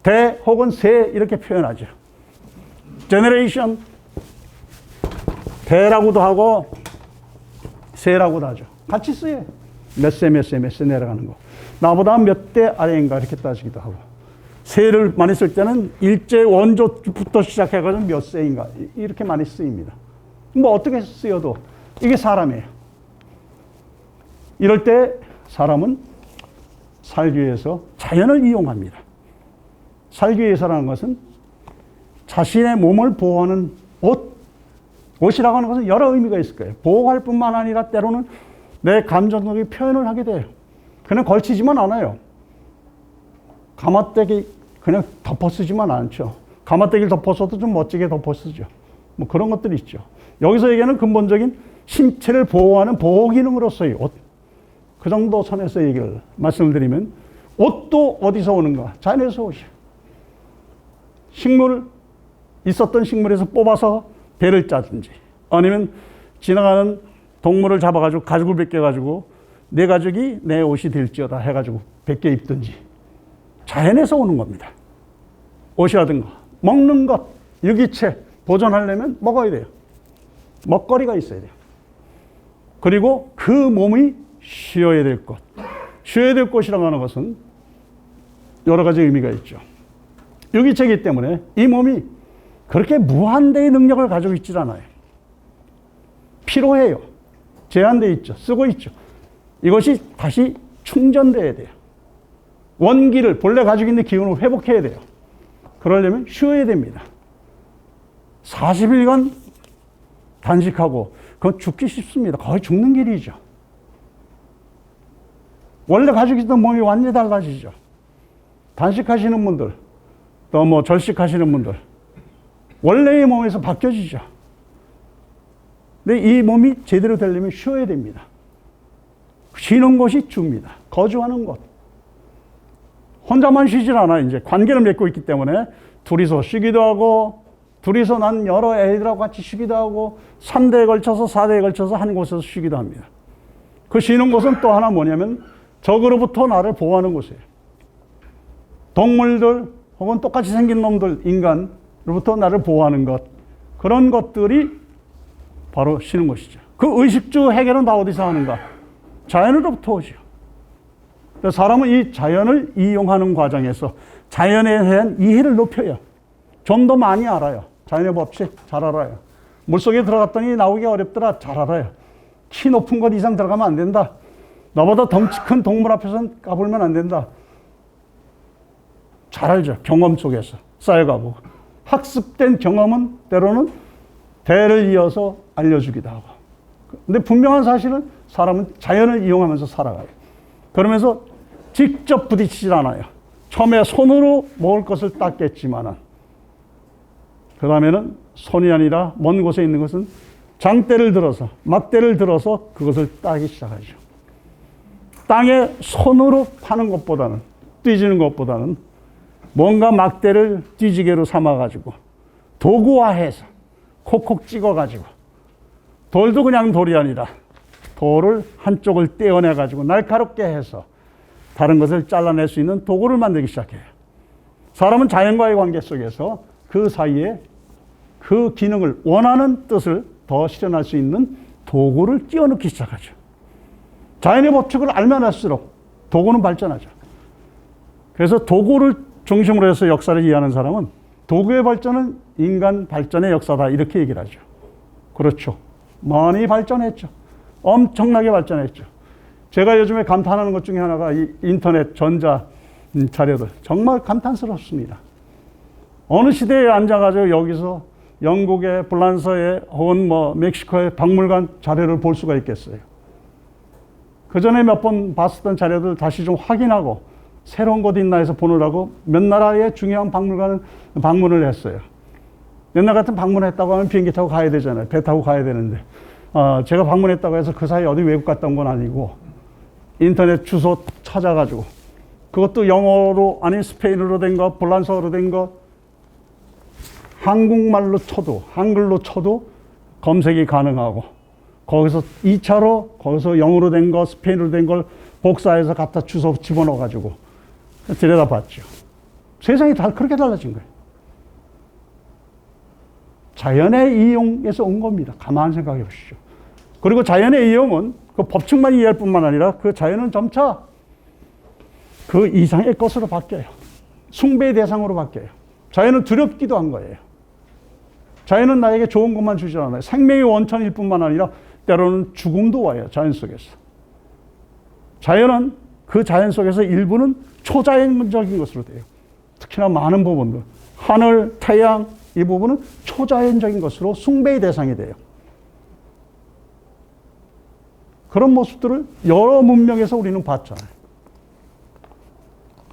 대 혹은 세 이렇게 표현하죠. 제너레이션 대라고도 하고 세라고도 하죠. 같이 써요. 몇 세 몇 세 몇 세 내려가는 거. 나보다 몇 대 아래인가 이렇게 따지기도 하고. 세를 많이 쓸 때는 일제 원조부터 시작해가지고 몇 세인가 이렇게 많이 쓰입니다. 뭐 어떻게 쓰여도 이게 사람이에요. 이럴 때 사람은 살기 위해서 자연을 이용합니다. 살기 위해서라는 것은 자신의 몸을 보호하는 옷이라고 하는 것은 여러 의미가 있을 거예요. 보호할 뿐만 아니라 때로는 내 감정적인 표현을 하게 돼요. 그냥 걸치지만 않아요. 가마떼기 그냥 덮어쓰지만 않죠. 가마떼기를 덮어서도 좀 멋지게 덮어쓰죠. 뭐 그런 것들이 있죠. 여기서 얘기하는 근본적인 신체를 보호하는 보호 기능으로서의 옷. 그 정도 선에서 얘기를 말씀을 드리면 옷도 어디서 오는가? 자연에서 오죠. 식물, 있었던 식물에서 뽑아서 배를 짜든지 아니면 지나가는 동물을 잡아가지고 가죽을 벗겨가지고 내 가죽이 내 옷이 될지어다 해가지고 벗겨 입든지 자연에서 오는 겁니다. 옷이라든가 먹는 것, 유기체 보존하려면 먹어야 돼요. 먹거리가 있어야 돼요. 그리고 그 몸이 쉬어야 될 것. 쉬어야 될 것이라고 하는 것은 여러 가지 의미가 있죠. 유기체이기 때문에 이 몸이 그렇게 무한대의 능력을 가지고 있질 않아요. 필요해요. 제한되어 있죠. 쓰고 있죠. 이것이 다시 충전돼야 돼요. 원기를 본래 가지고 있는 기운을 회복해야 돼요. 그러려면 쉬어야 됩니다. 40일간 단식하고 그건 죽기 쉽습니다. 거의 죽는 길이죠. 원래 가지고 있던 몸이 완전히 달라지죠. 단식하시는 분들, 또 뭐 절식하시는 분들, 원래의 몸에서 바뀌어지죠. 근데 이 몸이 제대로 되려면 쉬어야 됩니다. 쉬는 것이 주입니다. 거주하는 것. 혼자만 쉬질 않아요. 이제 관계를 맺고 있기 때문에 둘이서 쉬기도 하고, 둘이서 난 여러 애들하고 같이 쉬기도 하고, 3대에 걸쳐서 4대에 걸쳐서 한 곳에서 쉬기도 합니다. 그 쉬는 곳은 또 하나 뭐냐면 적으로부터 나를 보호하는 곳이에요. 동물들 혹은 똑같이 생긴 놈들, 인간으로부터 나를 보호하는 것. 그런 것들이 바로 쉬는 것이죠. 그 의식주 해결은 다 어디서 하는가? 자연으로부터 오죠. 사람은 이 자연을 이용하는 과정에서 자연에 대한 이해를 높여요. 좀 더 많이 알아요. 자연의 법칙 잘 알아요. 물속에 들어갔더니 나오기 어렵더라. 잘 알아요. 키 높은 것 이상 들어가면 안 된다. 나보다 덩치 큰 동물 앞에서는 까불면 안 된다. 잘 알죠. 경험 속에서 쌓여가고. 학습된 경험은 때로는 대를 이어서 알려주기도 하고. 근데 분명한 사실은 사람은 자연을 이용하면서 살아가요. 그러면서 직접 부딪히질 않아요. 처음에 손으로 먹을 것을 땄겠지만은, 그 다음에는 손이 아니라 먼 곳에 있는 것은 장대를 들어서, 막대를 들어서 그것을 따기 시작하죠. 땅에 손으로 파는 것보다는, 뒤지는 것보다는 뭔가 막대를 뒤지개로 삼아가지고 도구화해서 콕콕 찍어가지고, 돌도 그냥 돌이 아니라 돌을 한쪽을 떼어내가지고 날카롭게 해서 다른 것을 잘라낼 수 있는 도구를 만들기 시작해요. 사람은 자연과의 관계 속에서 그 사이에 그 기능을, 원하는 뜻을 더 실현할 수 있는 도구를 끼워넣기 시작하죠. 자연의 법칙을 알면 알수록 도구는 발전하죠. 그래서 도구를 중심으로 해서 역사를 이해하는 사람은 도구의 발전은 인간 발전의 역사다, 이렇게 얘기를 하죠. 그렇죠. 많이 발전했죠. 엄청나게 발전했죠. 제가 요즘에 감탄하는 것 중에 하나가 이 인터넷 전자 자료들, 정말 감탄스럽습니다. 어느 시대에 앉아가지고 여기서 영국의 불란서에 혹은 멕시코의 박물관 자료를 볼 수가 있겠어요. 그 전에 몇 번 봤었던 자료들 다시 좀 확인하고 새로운 곳 있나 해서 보느라고 몇 나라의 중요한 박물관을 방문을 했어요. 옛날 같은 방문했다고 하면 비행기 타고 가야 되잖아요. 배 타고 가야 되는데, 제가 방문했다고 해서 그 사이 어디 외국 갔다 온 건 아니고 인터넷 주소 찾아가지고, 그것도 영어로 아닌 스페인어로 된 거, 불란서어로 된 거, 한국말로 쳐도, 한글로 쳐도 검색이 가능하고, 거기서 2차로 거기서 영어로 된 거, 스페인어로 된 걸 복사해서 갖다 주소 집어넣어가지고 들여다봤죠. 세상이 다 그렇게 달라진 거예요. 자연의 이용에서 온 겁니다. 가만히 생각해 보시죠. 그리고 자연의 이용은 그 법칙만 이해할 뿐만 아니라 그 자연은 점차 그 이상의 것으로 바뀌어요. 숭배의 대상으로 바뀌어요. 자연은 두렵기도 한 거예요. 자연은 나에게 좋은 것만 주지 않아요. 생명의 원천일 뿐만 아니라 때로는 죽음도 와요. 자연 속에서. 자연은 그 자연 속에서 일부는 초자연적인 것으로 돼요. 특히나 많은 부분들, 하늘, 태양, 이 부분은 초자연적인 것으로 숭배의 대상이 돼요. 그런 모습들을 여러 문명에서 우리는 봤잖아요.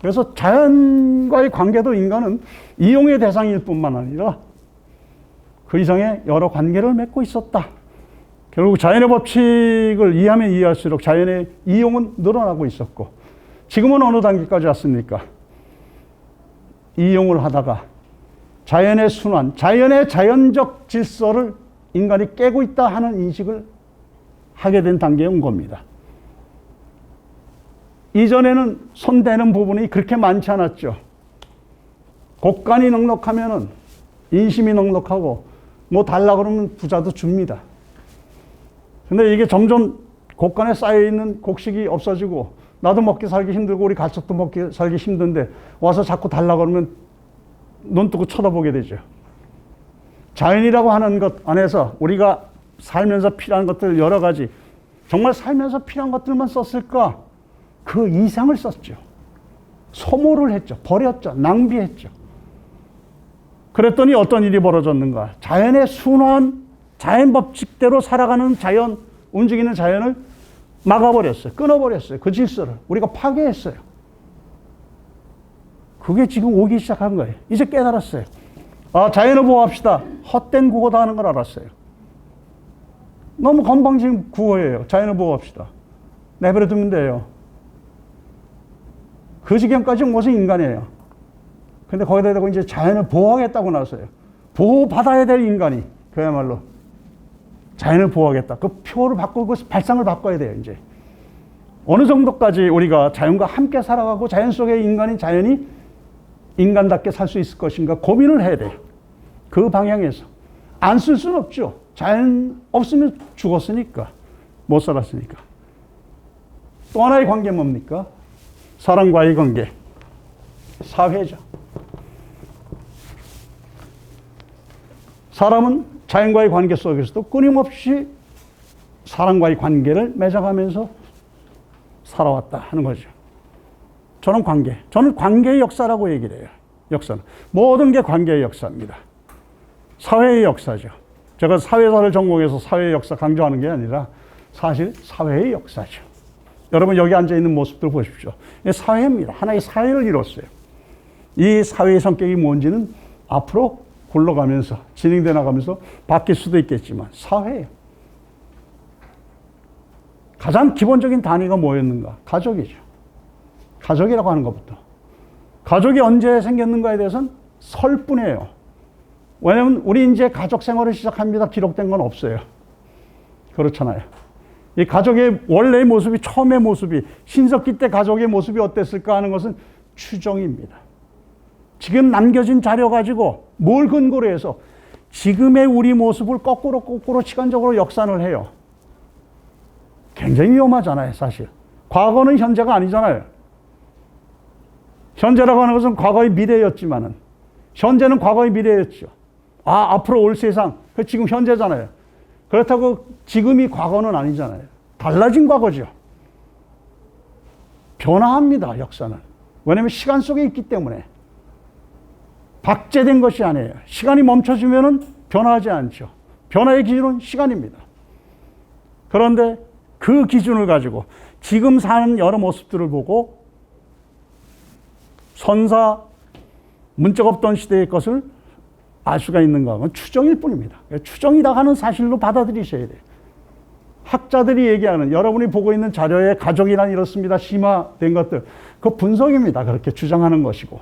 그래서 자연과의 관계도 인간은 이용의 대상일 뿐만 아니라 그 이상의 여러 관계를 맺고 있었다. 결국 자연의 법칙을 이해하면 이해할수록 자연의 이용은 늘어나고 있었고, 지금은 어느 단계까지 왔습니까? 이용을 하다가 자연의 순환, 자연의 자연적 질서를 인간이 깨고 있다 하는 인식을 하게 된 단계에 온 겁니다. 이전에는 손대는 부분이 그렇게 많지 않았죠. 곡간이 넉넉하면은, 인심이 넉넉하고 뭐 달라 그러면 부자도 줍니다. 근데 이게 점점 곡간에 쌓여있는 곡식이 없어지고, 나도 먹기 살기 힘들고 우리 가족도 먹기 살기 힘든데 와서 자꾸 달라 그러면 눈 뜨고 쳐다보게 되죠. 자연이라고 하는 것 안에서 우리가 살면서 필요한 것들 여러 가지, 정말 살면서 필요한 것들만 썼을까? 그 이상을 썼죠. 소모를 했죠. 버렸죠. 낭비했죠. 그랬더니 어떤 일이 벌어졌는가? 자연의 순환, 자연 법칙대로 살아가는 자연, 움직이는 자연을 막아버렸어요. 끊어버렸어요. 그 질서를 우리가 파괴했어요. 그게 지금 오기 시작한 거예요. 이제 깨달았어요. 아, 자연을 보호합시다. 헛된 구호다 하는 걸 알았어요. 너무 건방진 구호예요. 자연을 보호합시다. 내버려 두면 돼요. 그 지경까지 온 것은 인간이에요. 근데 거기다 대고 이제 자연을 보호하겠다고 나서요. 보호받아야 될 인간이 그야말로 자연을 보호하겠다. 그 표를 바꾸고 발상을 바꿔야 돼요, 이제. 어느 정도까지 우리가 자연과 함께 살아가고 자연 속의 인간인 자연이 인간답게 살 수 있을 것인가 고민을 해야 돼요. 그 방향에서. 안 쓸 수는 없죠. 자연 없으면 죽었으니까. 못 살았으니까. 또 하나의 관계 뭡니까? 사람과의 관계. 사회죠. 사람은 자연과의 관계 속에서도 끊임없이 사람과의 관계를 맺어가면서 살아왔다 하는 거죠. 저는 관계의 역사라고 얘기를 해요. 역사는. 모든 게 관계의 역사입니다. 사회의 역사죠. 제가 사회사를 전공해서 사회의 역사 강조하는 게 아니라 사실 사회의 역사죠. 여러분 여기 앉아있는 모습들 보십시오. 사회입니다. 하나의 사회를 이뤘어요. 이 사회의 성격이 뭔지는 앞으로 굴러가면서 진행돼 나가면서 바뀔 수도 있겠지만 사회예요. 가장 기본적인 단위가 뭐였는가? 가족이죠. 가족이라고 하는 것부터. 가족이 언제 생겼는가에 대해서는 설뿐이에요. 왜냐하면 우리 이제 가족 생활을 시작합니다. 기록된 건 없어요. 그렇잖아요. 이 가족의 원래의 모습이, 처음의 모습이, 신석기 때 가족의 모습이 어땠을까 하는 것은 추정입니다. 지금 남겨진 자료 가지고 뭘 근거로 해서 지금의 우리 모습을 거꾸로 시간적으로 역산을 해요. 굉장히 위험하잖아요, 사실. 과거는 현재가 아니잖아요. 현재라고 하는 것은 과거의 미래였지만은, 현재는 과거의 미래였죠. 앞으로 올 세상, 그 지금 현재잖아요. 그렇다고 지금이 과거는 아니잖아요. 달라진 과거죠. 변화합니다, 역사는. 왜냐하면 시간 속에 있기 때문에. 박제된 것이 아니에요. 시간이 멈춰지면은 변화하지 않죠. 변화의 기준은 시간입니다. 그런데 그 기준을 가지고 지금 사는 여러 모습들을 보고 선사, 문자가 없던 시대의 것을 알 수가 있는가 하면 추정일 뿐입니다. 추정이다 하는 사실로 받아들이셔야 돼요. 학자들이 얘기하는, 여러분이 보고 있는 자료에 가족이란 이렇습니다, 심화된 것들, 그 분석입니다. 그렇게 주장하는 것이고.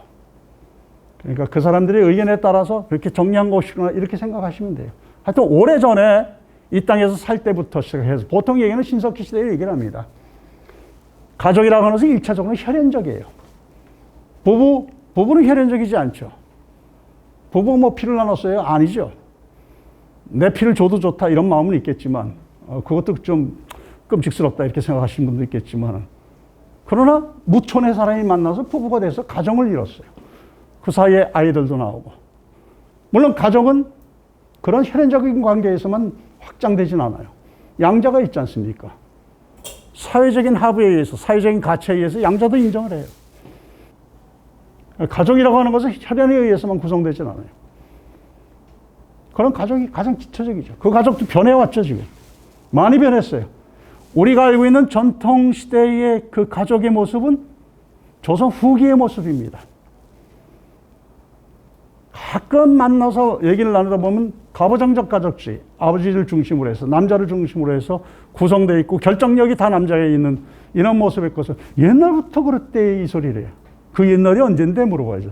그러니까 그 사람들의 의견에 따라서 그렇게 정리한 것이구나 이렇게 생각하시면 돼요. 하여튼 오래전에 이 땅에서 살 때부터 시작해서 보통 얘기는 신석기 시대에 얘기를 합니다. 가족이라고 하는 것은 1차적으로 혈연적이에요. 부부는 혈연적이지 않죠. 부부가 뭐 피를 나눴어요? 아니죠. 내 피를 줘도 좋다 이런 마음은 있겠지만 그것도 좀 끔찍스럽다 이렇게 생각하시는 분도 있겠지만 그러나 무촌의 사람이 만나서 부부가 돼서 가정을 이뤘어요. 그 사이에 아이들도 나오고. 물론 가족은 그런 혈연적인 관계에서만 확장되진 않아요. 양자가 있지 않습니까? 사회적인 합의에 의해서, 사회적인 가치에 의해서 양자도 인정을 해요. 가족이라고 하는 것은 혈연에 의해서만 구성되진 않아요. 그런 가족이 가장 기초적이죠. 그 가족도 변해왔죠, 지금. 많이 변했어요. 우리가 알고 있는 전통시대의 그 가족의 모습은 조선 후기의 모습입니다. 가끔 만나서 얘기를 나누다 보면 가부장적 가족주의, 아버지를 중심으로 해서, 남자를 중심으로 해서 구성되어 있고 결정력이 다 남자에 있는 이런 모습의 것을 옛날부터 그랬대 이 소리를 해요. 그 옛날이 언젠데 물어봐야죠.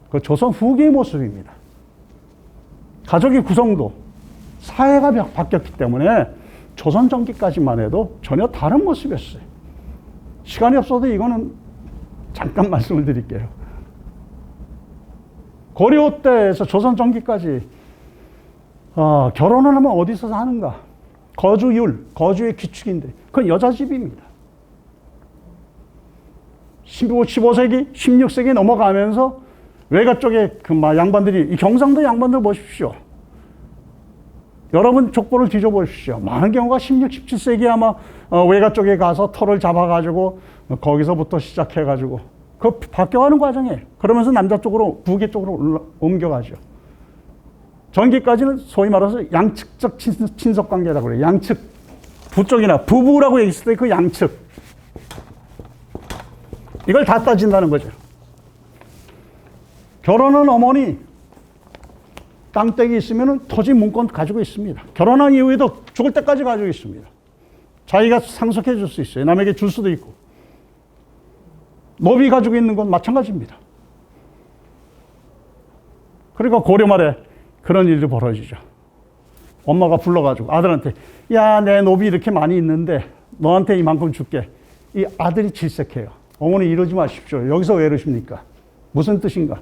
그 조선 후기의 모습입니다. 가족의 구성도 사회가 바뀌었기 때문에 조선 전기까지만 해도 전혀 다른 모습이었어요. 시간이 없어도 이거는 잠깐 말씀을 드릴게요. 고려 때에서 조선 전기까지 결혼을 하면 어디서 사는가? 거주율, 거주의 규칙인데 그건 여자 집입니다. 15세기, 16세기 넘어가면서 외가 쪽에 그 양반들이, 이 경상도 양반들 보십시오. 여러분 족보를 뒤져보십시오. 많은 경우가 16, 17세기 아마 외가 쪽에 가서 터를 잡아가지고 거기서부터 시작해가지고 그 바뀌어가는 과정이에요. 그러면서 남자 쪽으로, 부계 쪽으로 옮겨가죠. 전기까지는 소위 말해서 양측적 친석관계라고 그래요. 양측, 부쪽이나 부부라고 얘기했을 때 그 양측. 이걸 다 따진다는 거죠. 결혼한 어머니, 땅떼기 있으면 토지 문건 가지고 있습니다. 결혼한 이후에도 죽을 때까지 가지고 있습니다. 자기가 상속해 줄 수 있어요. 남에게 줄 수도 있고. 노비 가지고 있는 건 마찬가지입니다. 그러니까 고려 말에 그런 일이 벌어지죠. 엄마가 불러가지고 아들한테, 야, 내 노비 이렇게 많이 있는데 너한테 이만큼 줄게. 이 아들이 질색해요. 어머니 이러지 마십시오. 여기서 왜 이러십니까? 무슨 뜻인가?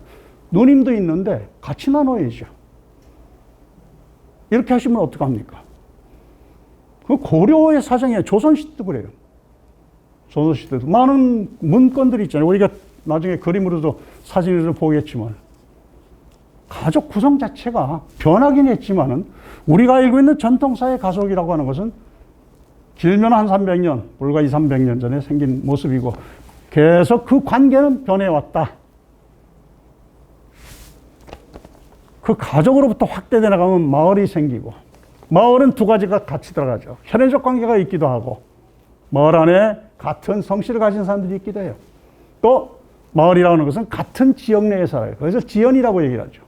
누님도 있는데 같이 나눠야죠. 이렇게 하시면 어떡합니까? 그 고려의 사정이에요. 조선시대도 그래요. 조선시대도 많은 문건들이 있잖아요. 우리가 나중에 그림으로도 사진으로 보겠지만 가족 구성 자체가 변하긴 했지만은 우리가 알고 있는 전통사회 가족이라고 하는 것은 길면 한 300년, 불과 200~300년 전에 생긴 모습이고 계속 그 관계는 변해왔다. 그 가족으로부터 확대돼 나가면 마을이 생기고, 마을은 두 가지가 같이 들어가죠. 혈연적 관계가 있기도 하고 마을 안에 같은 성씨를 가진 사람들이 있기도 해요. 또 마을이라는 것은 같은 지역 내에 살아요. 그래서 지연이라고 얘기를 하죠.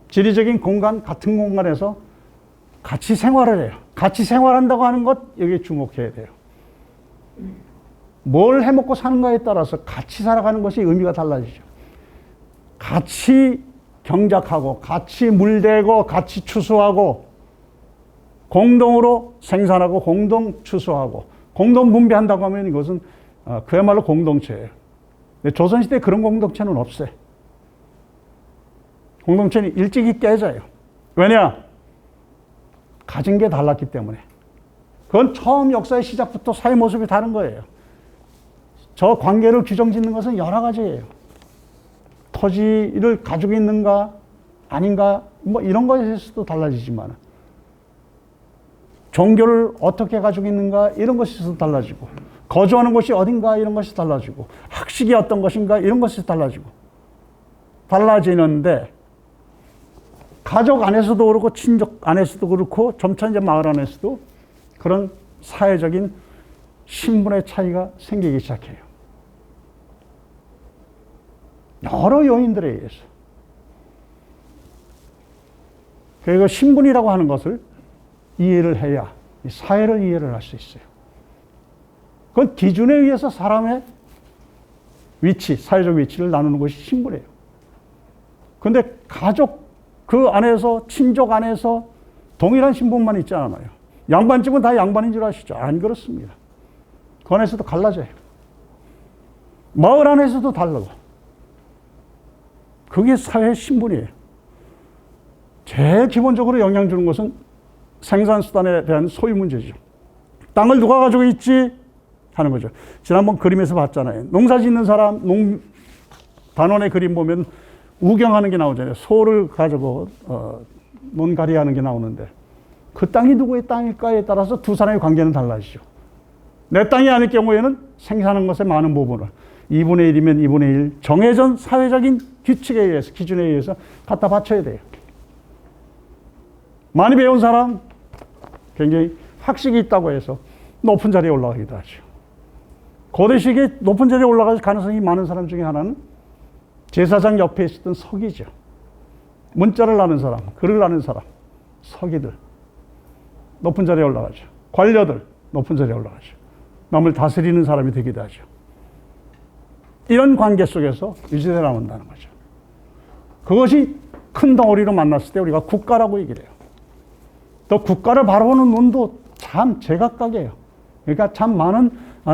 지리적인 공간, 같은 공간에서 같이 생활을 해요. 같이 생활한다고 하는 것, 여기에 주목해야 돼요. 뭘 해먹고 사는가에 따라서 같이 살아가는 것이 의미가 달라지죠. 같이 경작하고, 같이 물대고, 같이 추수하고, 공동으로 생산하고, 공동 추수하고, 공동 분배한다고 하면 이것은 그야말로 공동체예요. 근데 조선시대에 그런 공동체는 없어요. 공동체는 일찍이 깨져요. 왜냐? 가진 게 달랐기 때문에. 그건 처음 역사의 시작부터 사회 모습이 다른 거예요. 저 관계를 규정 짓는 것은 여러 가지예요. 토지를 가지고 있는가 아닌가 뭐 이런 것에서도 달라지지만 종교를 어떻게 가지고 있는가 이런 것에서도 달라지고 거주하는 곳이 어딘가 이런 것이 달라지고 학식이 어떤 것인가 이런 것이 달라지고 달라지는데 가족 안에서도 그렇고 친족 안에서도 그렇고 점차 이제 마을 안에서도 그런 사회적인 신분의 차이가 생기기 시작해요. 여러 요인들에 의해서. 그리고 신분이라고 하는 것을 이해를 해야 사회를 이해를 할 수 있어요. 그건 기준에 의해서 사람의 위치, 사회적 위치를 나누는 것이 신분이에요. 그런데 가족 그 안에서 친족 안에서 동일한 신분만 있지 않아요. 양반집은 다 양반인 줄 아시죠? 안 그렇습니다. 그 안에서도 갈라져요. 마을 안에서도 다르고. 그게 사회의 신분이에요. 제일 기본적으로 영향 주는 것은 생산수단에 대한 소유 문제죠. 땅을 누가 가지고 있지? 하는 거죠. 지난번 그림에서 봤잖아요. 농사 짓는 사람, 단원의 그림 보면 우경하는 게 나오잖아요. 소를 가지고 논가리 하는 게 나오는데 그 땅이 누구의 땅일까에 따라서 두 사람의 관계는 달라지죠. 내 땅이 아닐 경우에는 생산하는 것의 많은 부분을 2분의 1이면 2분의 1 정해진 사회적인 규칙에 의해서 기준에 의해서 갖다 바쳐야 돼요. 많이 배운 사람 굉장히 학식이 있다고 해서 높은 자리에 올라가기도 하죠. 고대식에 높은 자리에 올라갈 가능성이 많은 사람 중에 하나는 제사장 옆에 있었던 서기죠. 문자를 아는 사람, 글을 아는 사람, 서기들 높은 자리에 올라가죠. 관료들 높은 자리에 올라가죠. 남을 다스리는 사람이 되기도 하죠. 이런 관계 속에서 유지되어 나온다는 거죠. 그것이 큰 덩어리로 만났을 때 우리가 국가라고 얘기를 해요. 또 국가를 바라보는 눈도 참 제각각이에요. 그러니까 참 많은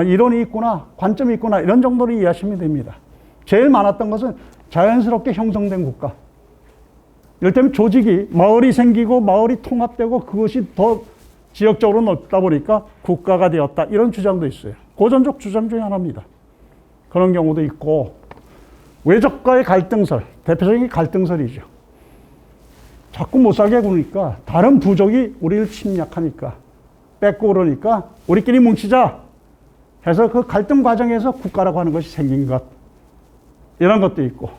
이론이 있구나, 관점이 있구나 이런 정도로 이해하시면 됩니다. 제일 많았던 것은 자연스럽게 형성된 국가. 이를테면 조직이 마을이 생기고 마을이 통합되고 그것이 더 지역적으로 넓다 보니까 국가가 되었다. 이런 주장도 있어요. 고전적 주장 중에 하나입니다. 그런 경우도 있고 외적과의 갈등설, 대표적인 갈등설이죠. 자꾸 못 살게 구니까 다른 부족이 우리를 침략하니까 뺏고 그러니까 우리끼리 뭉치자 해서 그 갈등 과정에서 국가라고 하는 것이 생긴 것. 이런 것도 있고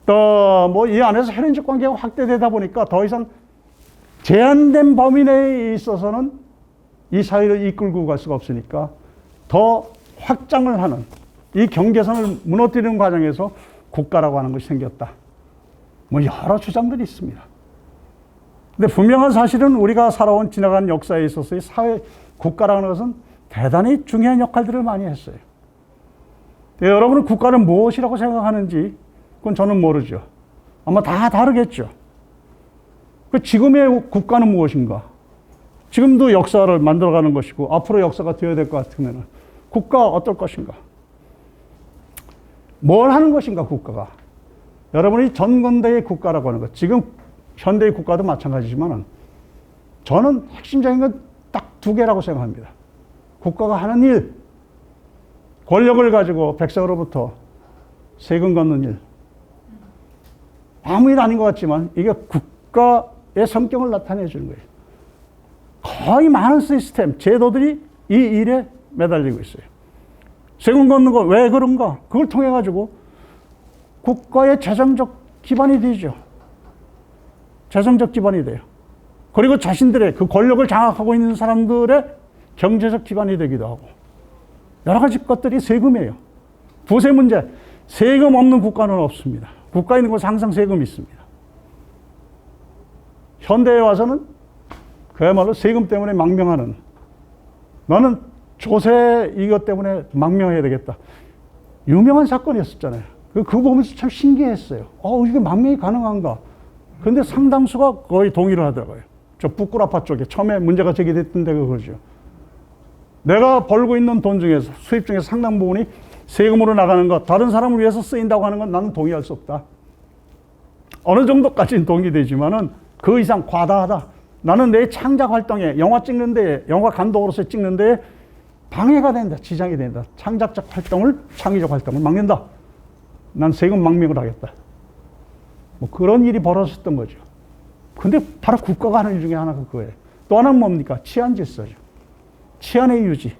또 뭐 이 안에서 혈연적 관계가 확대되다 보니까 더 이상 제한된 범위 내에 있어서는 이 사회를 이끌고 갈 수가 없으니까 더 확장을 하는 이 경계선을 무너뜨리는 과정에서 국가라고 하는 것이 생겼다. 뭐 여러 주장들이 있습니다. 근데 분명한 사실은 우리가 살아온 지나간 역사에 있어서의 사회 국가라는 것은 대단히 중요한 역할들을 많이 했어요. 여러분은 국가를 무엇이라고 생각하는지 그건 저는 모르죠. 아마 다 다르겠죠. 그 지금의 국가는 무엇인가? 지금도 역사를 만들어가는 것이고 앞으로 역사가 되어야 될 것 같으면 국가가 어떨 것인가? 뭘 하는 것인가 국가가? 여러분이 전근대의 국가라고 하는 것, 지금 현대의 국가도 마찬가지지만 저는 핵심적인 건 딱 두 개라고 생각합니다. 국가가 하는 일, 권력을 가지고 백성으로부터 세금 걷는 일. 아무 일 아닌 것 같지만 이게 국가의 성격을 나타내 주는 거예요. 거의 많은 시스템, 제도들이 이 일에 매달리고 있어요. 세금 걷는 거 왜 그런가? 그걸 통해 가지고 국가의 재정적 기반이 되죠. 재정적 기반이 돼요. 그리고 자신들의 그 권력을 장악하고 있는 사람들의 경제적 기반이 되기도 하고 여러 가지 것들이 세금이에요. 부세 문제, 세금 없는 국가는 없습니다. 국가 있는 곳은 항상 세금이 있습니다. 현대에 와서는 그야말로 세금 때문에 망명하는, 나는 조세 이것 때문에 망명해야 되겠다. 유명한 사건이었었잖아요. 그거 보면서 참 신기했어요. 이게 망명이 가능한가? 그런데 상당수가 거의 동의를 하더라고요. 저 북구라파 쪽에 처음에 문제가 제기됐던 데가 그거죠. 내가 벌고 있는 돈 중에서, 수입 중에서 상당 부분이 세금으로 나가는 것, 다른 사람을 위해서 쓰인다고 하는 건 나는 동의할 수 없다. 어느 정도까지는 동의되지만은 그 이상 과다하다. 나는 내 창작 활동에, 영화 찍는 데에, 영화 감독으로서 찍는 데에 방해가 된다. 지장이 된다. 창작적 활동을, 창의적 활동을 막는다. 난 세금 망명을 하겠다. 뭐 그런 일이 벌어졌던 거죠. 근데 바로 국가가 하는 일 중에 하나가 그거예요. 또 하나는 뭡니까? 치안 질서죠. 치안의 유지.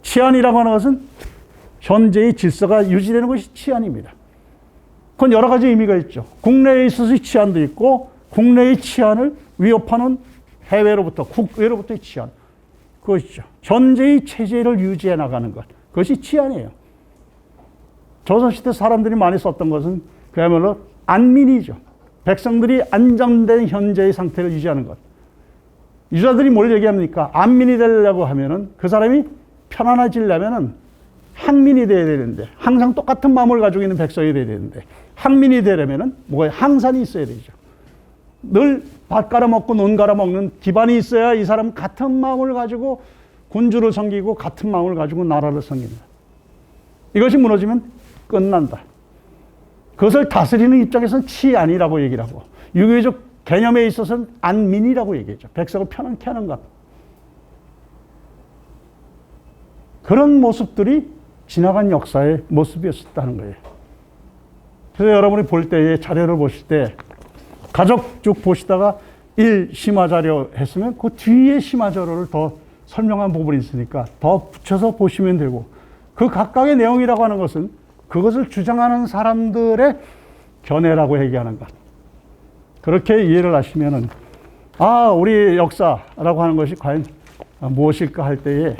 치안이라고 하는 것은 현재의 질서가 유지되는 것이 치안입니다. 그건 여러 가지 의미가 있죠. 국내에 있어서의 치안도 있고, 국내의 치안을 위협하는 해외로부터, 국외로부터의 치안. 그것이죠. 현재의 체제를 유지해 나가는 것. 그것이 치안이에요. 조선시대 사람들이 많이 썼던 것은 그야말로 안민이죠. 백성들이 안정된 현재의 상태를 유지하는 것. 유자들이 뭘 얘기합니까? 안민이 되려고 하면은 그 사람이 편안해지려면은 항민이 돼야 되는데, 항상 똑같은 마음을 가지고 있는 백성이 돼야 되는데, 항민이 되려면은 뭐가 항산이 있어야 되죠. 늘 밥 갈아먹고 논 갈아먹는 기반이 있어야 이 사람은 같은 마음을 가지고 군주를 섬기고 같은 마음을 가지고 나라를 섬깁니다. 이것이 무너지면 끝난다. 그것을 다스리는 입장에서는 치안이라고 얘기를 하고, 유교적 개념에 있어서는 안민이라고 얘기하죠. 백성을 편안케 하는 것. 그런 모습들이 지나간 역사의 모습이었다는 거예요. 그래서 여러분이 볼 때에 자료를 보실 때 가족 쭉 보시다가 1 심화 자료 했으면 그 뒤에 심화 자료를 더 설명한 부분이 있으니까 더 붙여서 보시면 되고, 그 각각의 내용이라고 하는 것은 그것을 주장하는 사람들의 견해라고 얘기하는 것. 그렇게 이해를 하시면은, 우리 역사라고 하는 것이 과연 무엇일까 할 때에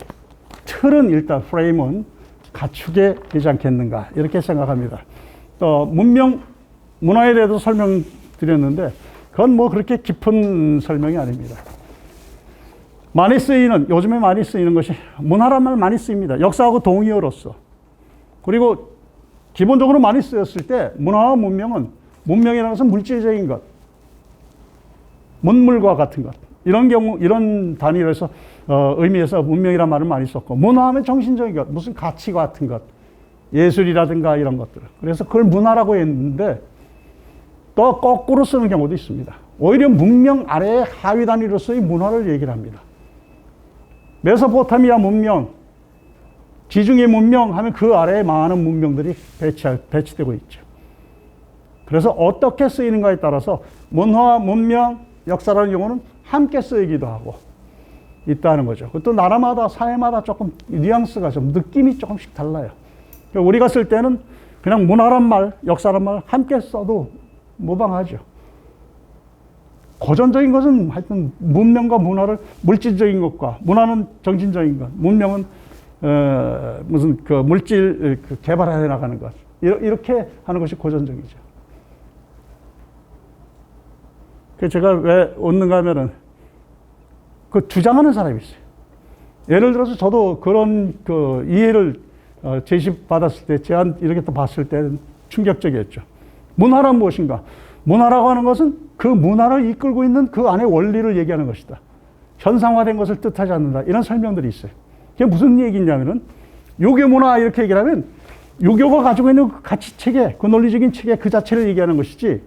틀은 일단 프레임은 갖추게 되지 않겠는가, 이렇게 생각합니다. 또 문명, 문화에 대해서 설명드렸는데 그건 뭐 그렇게 깊은 설명이 아닙니다. 많이 쓰이는, 요즘에 많이 쓰이는 것이 문화란 말 많이 쓰입니다. 역사하고 동의어로서. 그리고 기본적으로 많이 쓰였을 때 문화와 문명은, 문명이라는 것은 물질적인 것, 문물과 같은 것, 이런 경우, 이런 단위에서 의미에서 문명이란 말을 많이 썼고, 문화하면 정신적인 것, 무슨 가치 같은 것, 예술이라든가 이런 것들. 그래서 그걸 문화라고 했는데 또 거꾸로 쓰는 경우도 있습니다. 오히려 문명 아래의 하위 단위로서의 문화를 얘기를 합니다. 메소포타미아 문명, 지중해 문명 하면 그 아래에 많은 문명들이 배치되고 있죠. 그래서 어떻게 쓰이는가에 따라서 문화, 문명, 역사라는 용어는 함께 쓰이기도 하고 있다는 거죠. 또 나라마다, 사회마다 조금 뉘앙스가 좀, 느낌이 조금씩 달라요. 우리가 쓸 때는 그냥 문화란 말, 역사란 말 함께 써도 무방하죠. 고전적인 것은 하여튼 문명과 문화를, 물질적인 것과, 문화는 정신적인 것, 문명은 무슨 그 물질 개발해 나가는 것, 이렇게 하는 것이 고전적이죠. 그 제가 왜 웃는가 하면은 그 주장하는 사람이 있어요. 예를 들어서 저도 그런 그 이해를 제시받았을 때, 제안 이렇게 또 봤을 때는 충격적이었죠. 문화란 무엇인가? 문화라고 하는 것은 그 문화를 이끌고 있는 그 안의 원리를 얘기하는 것이다. 현상화된 것을 뜻하지 않는다. 이런 설명들이 있어요. 그게 무슨 얘기냐면은, 유교 문화 이렇게 얘기를 하면 유교가 가지고 있는 그 가치 체계, 그 논리적인 체계 그 자체를 얘기하는 것이지,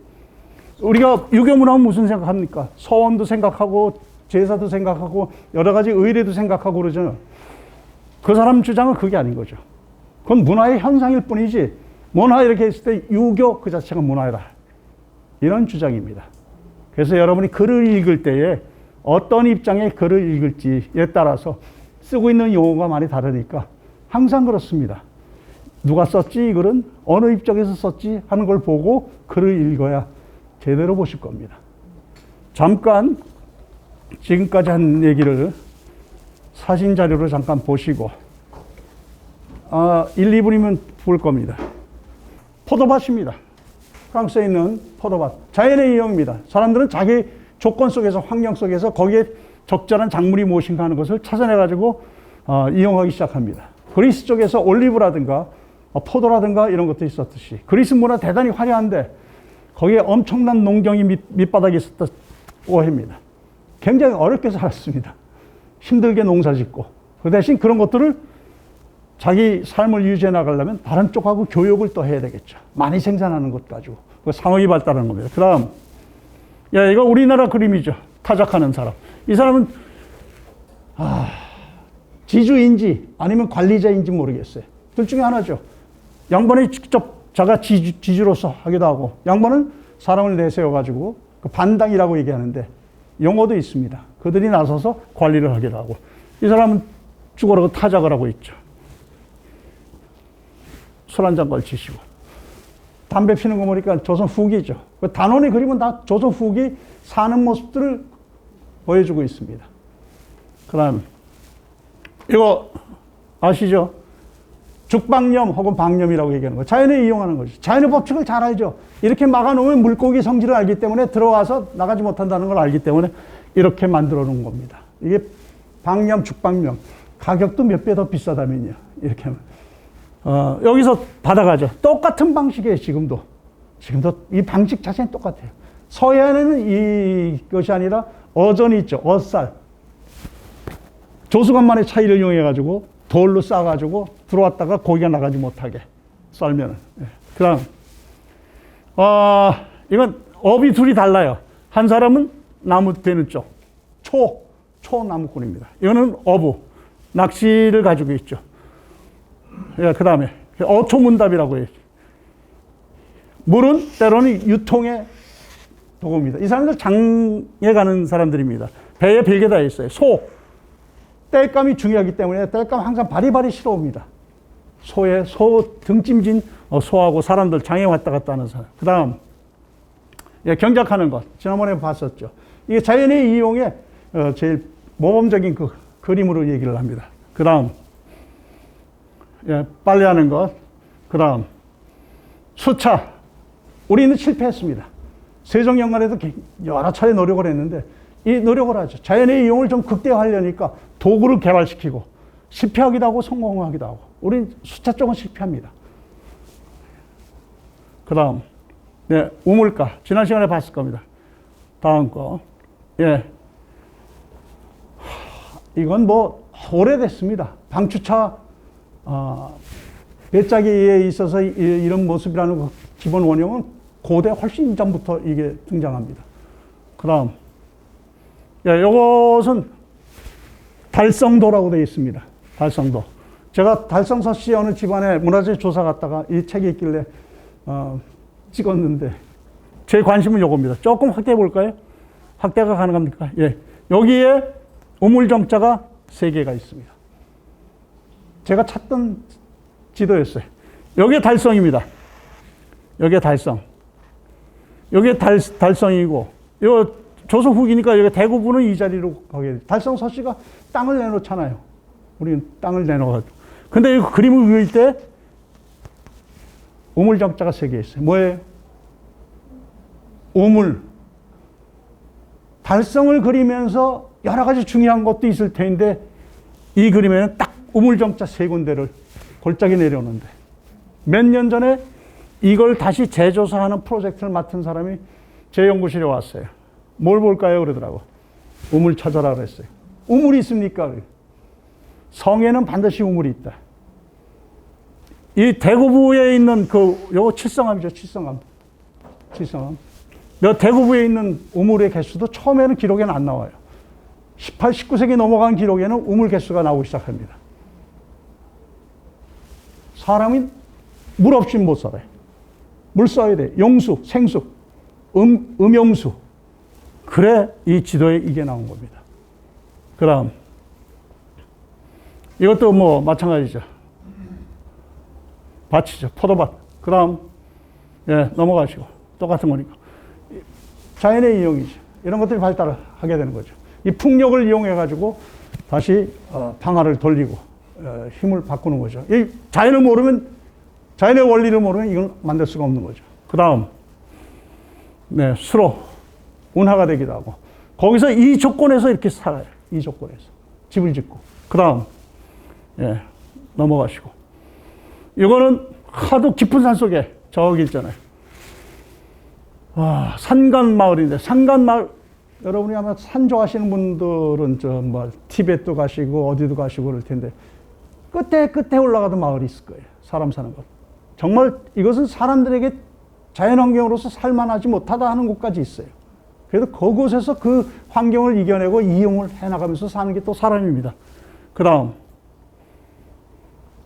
우리가 유교 문화는 무슨 생각합니까? 서원도 생각하고 제사도 생각하고 여러 가지 의례도 생각하고 그러잖아요. 그 사람 주장은 그게 아닌 거죠. 그건 문화의 현상일 뿐이지, 문화 이렇게 했을 때 유교 그 자체가 문화이다, 이런 주장입니다. 그래서 여러분이 글을 읽을 때에 어떤 입장의 글을 읽을지에 따라서 쓰고 있는 용어가 많이 다르니까 항상 그렇습니다. 누가 썼지 이 글은, 어느 입장에서 썼지 하는 걸 보고 글을 읽어야 제대로 보실 겁니다. 잠깐 지금까지 한 얘기를 사진 자료로 잠깐 보시고 1, 2분이면 볼 겁니다. 포도밭입니다. 프랑스에 있는 포도밭. 자연의 이용입니다. 사람들은 자기 조건 속에서, 환경 속에서 거기에 적절한 작물이 무엇인가 하는 것을 찾아내가지고 이용하기 시작합니다. 그리스 쪽에서 올리브라든가 포도라든가 이런 것도 있었듯이 그리스 문화 대단히 화려한데 거기에 엄청난 농경이 밑바닥에 있었다고 합니다. 굉장히 어렵게 살았습니다. 힘들게 농사 짓고. 그 대신 그런 것들을 자기 삶을 유지해 나가려면 다른 쪽하고 교육을 또 해야 되겠죠. 많이 생산하는 것 가지고. 그 상업이 발달하는 겁니다. 그 다음, 이거 우리나라 그림이죠. 타작하는 사람. 이 사람은, 지주인지 아니면 관리자인지 모르겠어요. 둘 중에 하나죠. 양반이 직접 자가 지주로서 하기도 하고, 양반은 사람을 내세워가지고 그 반당이라고 얘기하는데 용어도 있습니다. 그들이 나서서 관리를 하기도 하고, 이 사람은 죽어라고 타작을 하고 있죠. 술 한잔 걸치시고. 담배 피는 거 보니까 조선 후기죠. 그 단원의 그림은 다 조선 후기 사는 모습들을 보여주고 있습니다. 그 다음, 이거 아시죠? 죽방염 혹은 방염이라고 얘기하는 거. 자연에 이용하는 거죠. 자연의 법칙을 잘 알죠. 이렇게 막아놓으면 물고기 성질을 알기 때문에 들어와서 나가지 못한다는 걸 알기 때문에 이렇게 만들어 놓은 겁니다. 이게 방염, 죽방염. 가격도 몇 배 더 비싸다면요. 이렇게 하면. 여기서 받아가죠. 똑같은 방식이에요, 지금도. 지금도 이 방식 자체는 똑같아요. 서해안에는 이것이 아니라 어전이 있죠. 어쌀. 조수간만의 차이를 이용해가지고 돌로 싸가지고 들어왔다가 고기가 나가지 못하게 썰면은. 그 다음, 이건 업이 둘이 달라요. 한 사람은 나무 되는 쪽. 초나무꾼입니다. 이거는 어부. 낚시를 가지고 있죠. 그 다음에 어초문답이라고 해요. 물은 때로는 유통의 도구입니다. 이 사람들 장에 가는 사람들입니다. 배에 별게 다 있어요. 땔감이 중요하기 때문에 땔감 항상 바리바리 실어옵니다. 소 등짐진 소하고 사람들 장에 왔다 갔다 하는 사람. 그 다음, 경작하는 것. 지난번에 봤었죠. 이게 자연의 이용의 제일 모범적인 그 그림으로 얘기를 합니다. 그 다음, 빨래하는 것. 그 다음, 수차. 우리는 실패했습니다. 세종연간에도 여러 차례 노력을 했는데 이 노력을 하죠. 자연의 이용을 좀 극대화하려니까 도구를 개발시키고 실패하기도 하고 성공하기도 하고. 우린 수차 쪽은 실패합니다. 그 다음, 우물가. 지난 시간에 봤을 겁니다. 다음 거. 이건 뭐 오래됐습니다. 방추차 배짜기에 있어서 이런 모습이라는 그 기본 원형은 고대 훨씬 전부터 이게 등장합니다. 그 다음, 이것은 달성도라고 되어 있습니다. 달성도. 제가 달성서씨 어느 집안에 문화재 조사 갔다가 이 책이 있길래 찍었는데 제 관심은 이겁니다. 조금 확대해 볼까요? 확대가 가능합니까? 여기에 우물정자가 3개가 있습니다. 제가 찾던 지도였어요. 여기에 달성입니다. 여기에 달성. 여기에 달성이고, 요 조선 후기니까 여기 대구부는 이 자리로 가게 돼요. 달성 서씨가 땅을 내놓잖아요. 우리는 땅을 내놓아가지고. 근데 이 그림을 그릴 때 우물정자가 3개 있어요. 뭐예요? 우물. 달성을 그리면서 여러 가지 중요한 것도 있을 텐데 이 그림에는 딱 우물정자 3군데를 골짜기 내려오는데 몇 년 전에 이걸 다시 재조사하는 프로젝트를 맡은 사람이 제 연구실에 왔어요. 뭘 볼까요? 그러더라고. 우물 찾아라 그랬어요. 우물이 있습니까? 성에는 반드시 우물이 있다. 이 대구부에 있는 요거 칠성암이죠. 칠성암. 대구부에 있는 우물의 개수도 처음에는 기록에는 안 나와요. 18, 19세기 넘어간 기록에는 우물 개수가 나오기 시작합니다. 사람이 물 없이 못 살아요. 물 써야 돼. 용수, 생수, 음용수. 그래 이 지도에 이게 나온 겁니다. 그 다음, 이것도 뭐 마찬가지죠. 밭이죠. 포도밭. 그 다음, 넘어가시고. 똑같은 거니까. 자연의 이용이죠. 이런 것들이 발달을 하게 되는 거죠. 이 풍력을 이용해가지고 다시 방아를 돌리고 힘을 바꾸는 거죠. 이 자연을 모르면, 자연의 원리를 모르면 이건 만들 수가 없는 거죠. 그 다음, 네, 수로 운하가 되기도 하고, 거기서 이 조건에서 이렇게 살아요. 이 조건에서 집을 짓고. 그 다음, 예, 넘어가시고. 이거는 하도 깊은 산 속에 저기 있잖아요. 산간 마을인데, 산간 마을, 여러분이 아마 산 좋아하시는 분들은 티벳도 가시고 어디도 가시고 그럴 텐데, 끝에 올라가도 마을이 있을 거예요. 사람 사는 곳. 정말 이것은 사람들에게 자연환경으로서 살만하지 못하다 하는 곳까지 있어요. 그래도 그곳에서 그 환경을 이겨내고 이용을 해나가면서 사는 게 또 사람입니다. 그 다음,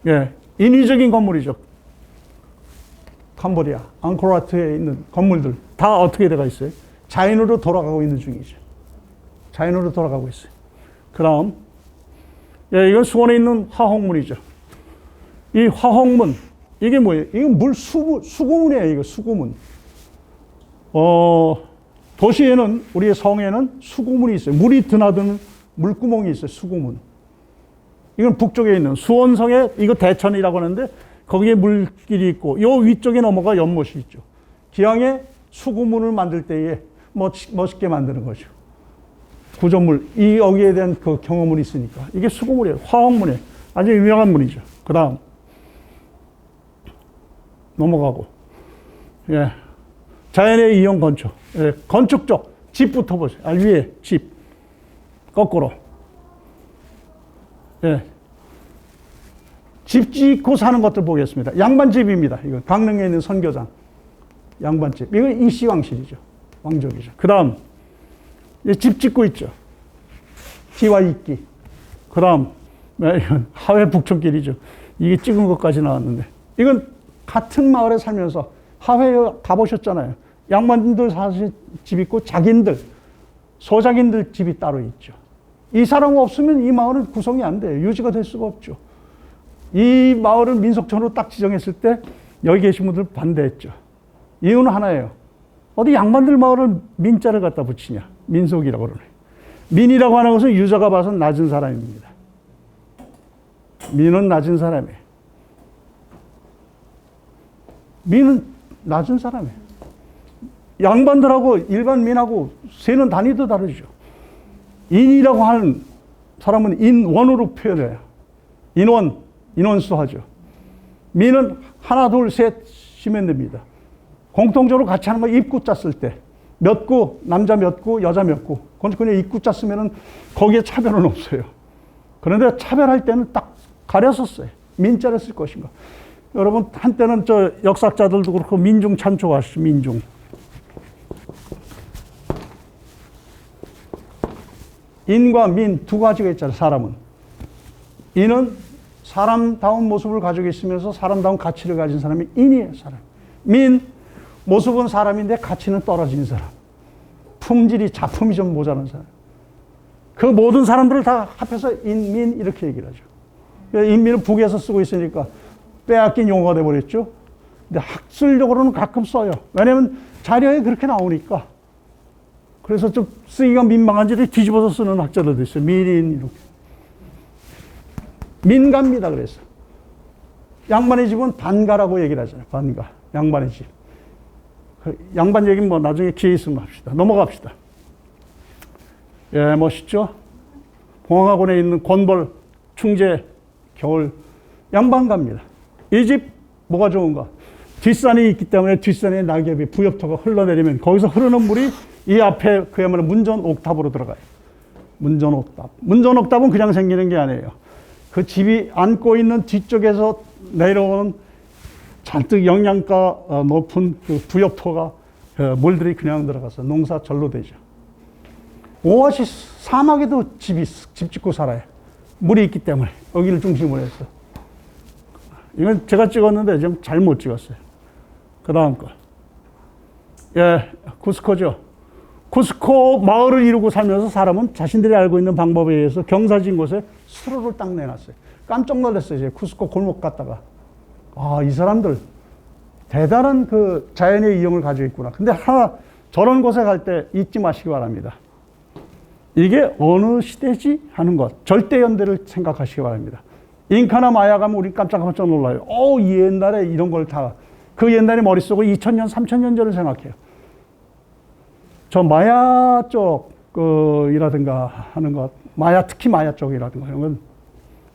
예, 인위적인 건물이죠. 캄보디아, 앙코르와트에 있는 건물들 다 어떻게 되어 있어요? 자연으로 돌아가고 있는 중이죠. 자연으로 돌아가고 있어요. 그 다음, 예, 이건 수원에 있는 화홍문이죠. 이 화홍문, 이게 뭐예요? 이건 수고문이에요. 이거 수고문. 도시에는, 우리의 성에는 수고문이 있어요. 물이 드나드는 물구멍이 있어요. 수고문. 이건 북쪽에 있는 수원성에, 이거 대천이라고 하는데, 거기에 물길이 있고, 요 위쪽에 넘어가 연못이 있죠. 기왕에 수고문을 만들 때에 멋있게 만드는 거죠. 구조물, 여기에 대한 그 경험물이 있으니까. 이게 수고물이에요. 화홍문이에요. 아주 유명한 문이죠. 그 다음, 넘어가고. 예. 자연의 이용 건축. 예. 건축 쪽, 집부터 보세요. 위에 집. 거꾸로. 예. 집 짓고 사는 것들 보겠습니다. 양반집입니다. 이거 강릉에 있는 선교장. 양반집. 이거 이씨왕실이죠. 왕족이죠. 그 다음, 집 짓고 있죠. 기와 이끼. 그 다음, 이건 하회 북촌길이죠. 이게 찍은 것까지 나왔는데. 이건 같은 마을에 살면서 하회에 가보셨잖아요. 양반들 사실 집 있고 자긴들, 소작인들 집이 따로 있죠. 이 사람 없으면 이 마을은 구성이 안 돼요. 유지가 될 수가 없죠. 이 마을을 민속촌으로 딱 지정했을 때 여기 계신 분들 반대했죠. 이유는 하나예요. 어디 양반들 마을을 민자를 갖다 붙이냐. 민속이라고 그러네. 민이라고 하는 것은 유저가 봐서 낮은 사람입니다. 민은 낮은 사람이에요. 민은 낮은 사람이에요. 양반들하고 일반 민하고 세는 단위도 다르죠. 인이라고 하는 사람은 인원으로 표현해요. 인원수 하죠. 민은 하나, 둘, 셋 시면 됩니다. 공통적으로 같이 하는 거 입구자 쓸 때. 몇 구, 남자 몇 구, 여자 몇 구. 그냥 입구자 쓰면은 거기에 차별은 없어요. 그런데 차별할 때는 딱 가려서 써요. 민자를 쓸 것인가. 여러분, 한때는 역사학자들도 그렇고 민중 참 좋아하시죠. 민중. 인과 민 두 가지가 있잖아요. 사람은. 인은 사람다운 모습을 가지고 있으면서 사람다운 가치를 가진 사람이 인이에요. 사람. 민, 모습은 사람인데 가치는 떨어진 사람. 품질이, 작품이 좀 모자란 사람. 그 모든 사람들을 다 합해서 인민 이렇게 얘기를 하죠. 인민은 북에서 쓰고 있으니까 빼앗긴 용어가 돼버렸죠. 근데 학술적으로는 가끔 써요. 왜냐하면 자료에 그렇게 나오니까. 그래서 좀 쓰기가 민망한지를 뒤집어서 쓰는 학자들도 있어요. 민인 이렇게. 민가입니다. 그래서 양반의 집은 반가라고 얘기를 하잖아요. 반가. 양반의 집. 양반 얘기는 나중에 기회 있으면 합시다. 넘어갑시다. 예, 멋있죠? 봉황학원에 있는 권벌, 충재, 겨울, 양반가입니다. 이 집 뭐가 좋은가? 뒷산이 있기 때문에 뒷산에 낙엽이, 부엽토가 흘러내리면 거기서 흐르는 물이 이 앞에 그야말로 문전 옥탑으로 들어가요. 문전 옥탑. 문전 옥탑은 그냥 생기는 게 아니에요. 그 집이 안고 있는 뒤쪽에서 내려오는 잔뜩 영양가 높은 그 부엽토가 물들이 그냥 들어가서 농사절로 되죠. 오아시스 사막에도 집 짓고 살아요. 물이 있기 때문에 여기를 중심으로 해서. 이건 제가 찍었는데 좀 잘못 찍었어요. 그 다음 거. 예, 쿠스코죠. 쿠스코 마을을 이루고 살면서 사람은 자신들이 알고 있는 방법에 의해서 경사진 곳에 수로를 딱 내놨어요. 깜짝 놀랐어요. 이제 쿠스코 골목 갔다가. 이 사람들 대단한 그 자연의 이용을 가지고 있구나. 근데 하나, 저런 곳에 갈 때 잊지 마시기 바랍니다. 이게 어느 시대지 하는 것, 절대연대를 생각하시기 바랍니다. 잉카나 마야 가면 우리 깜짝깜짝 놀라요. 이 옛날에 이런 걸 다, 그 옛날에 머릿속에 2000년, 3000년 전을 생각해요. 저 마야 쪽이라든가 하는 것, 특히 마야 쪽이라든가 이런 건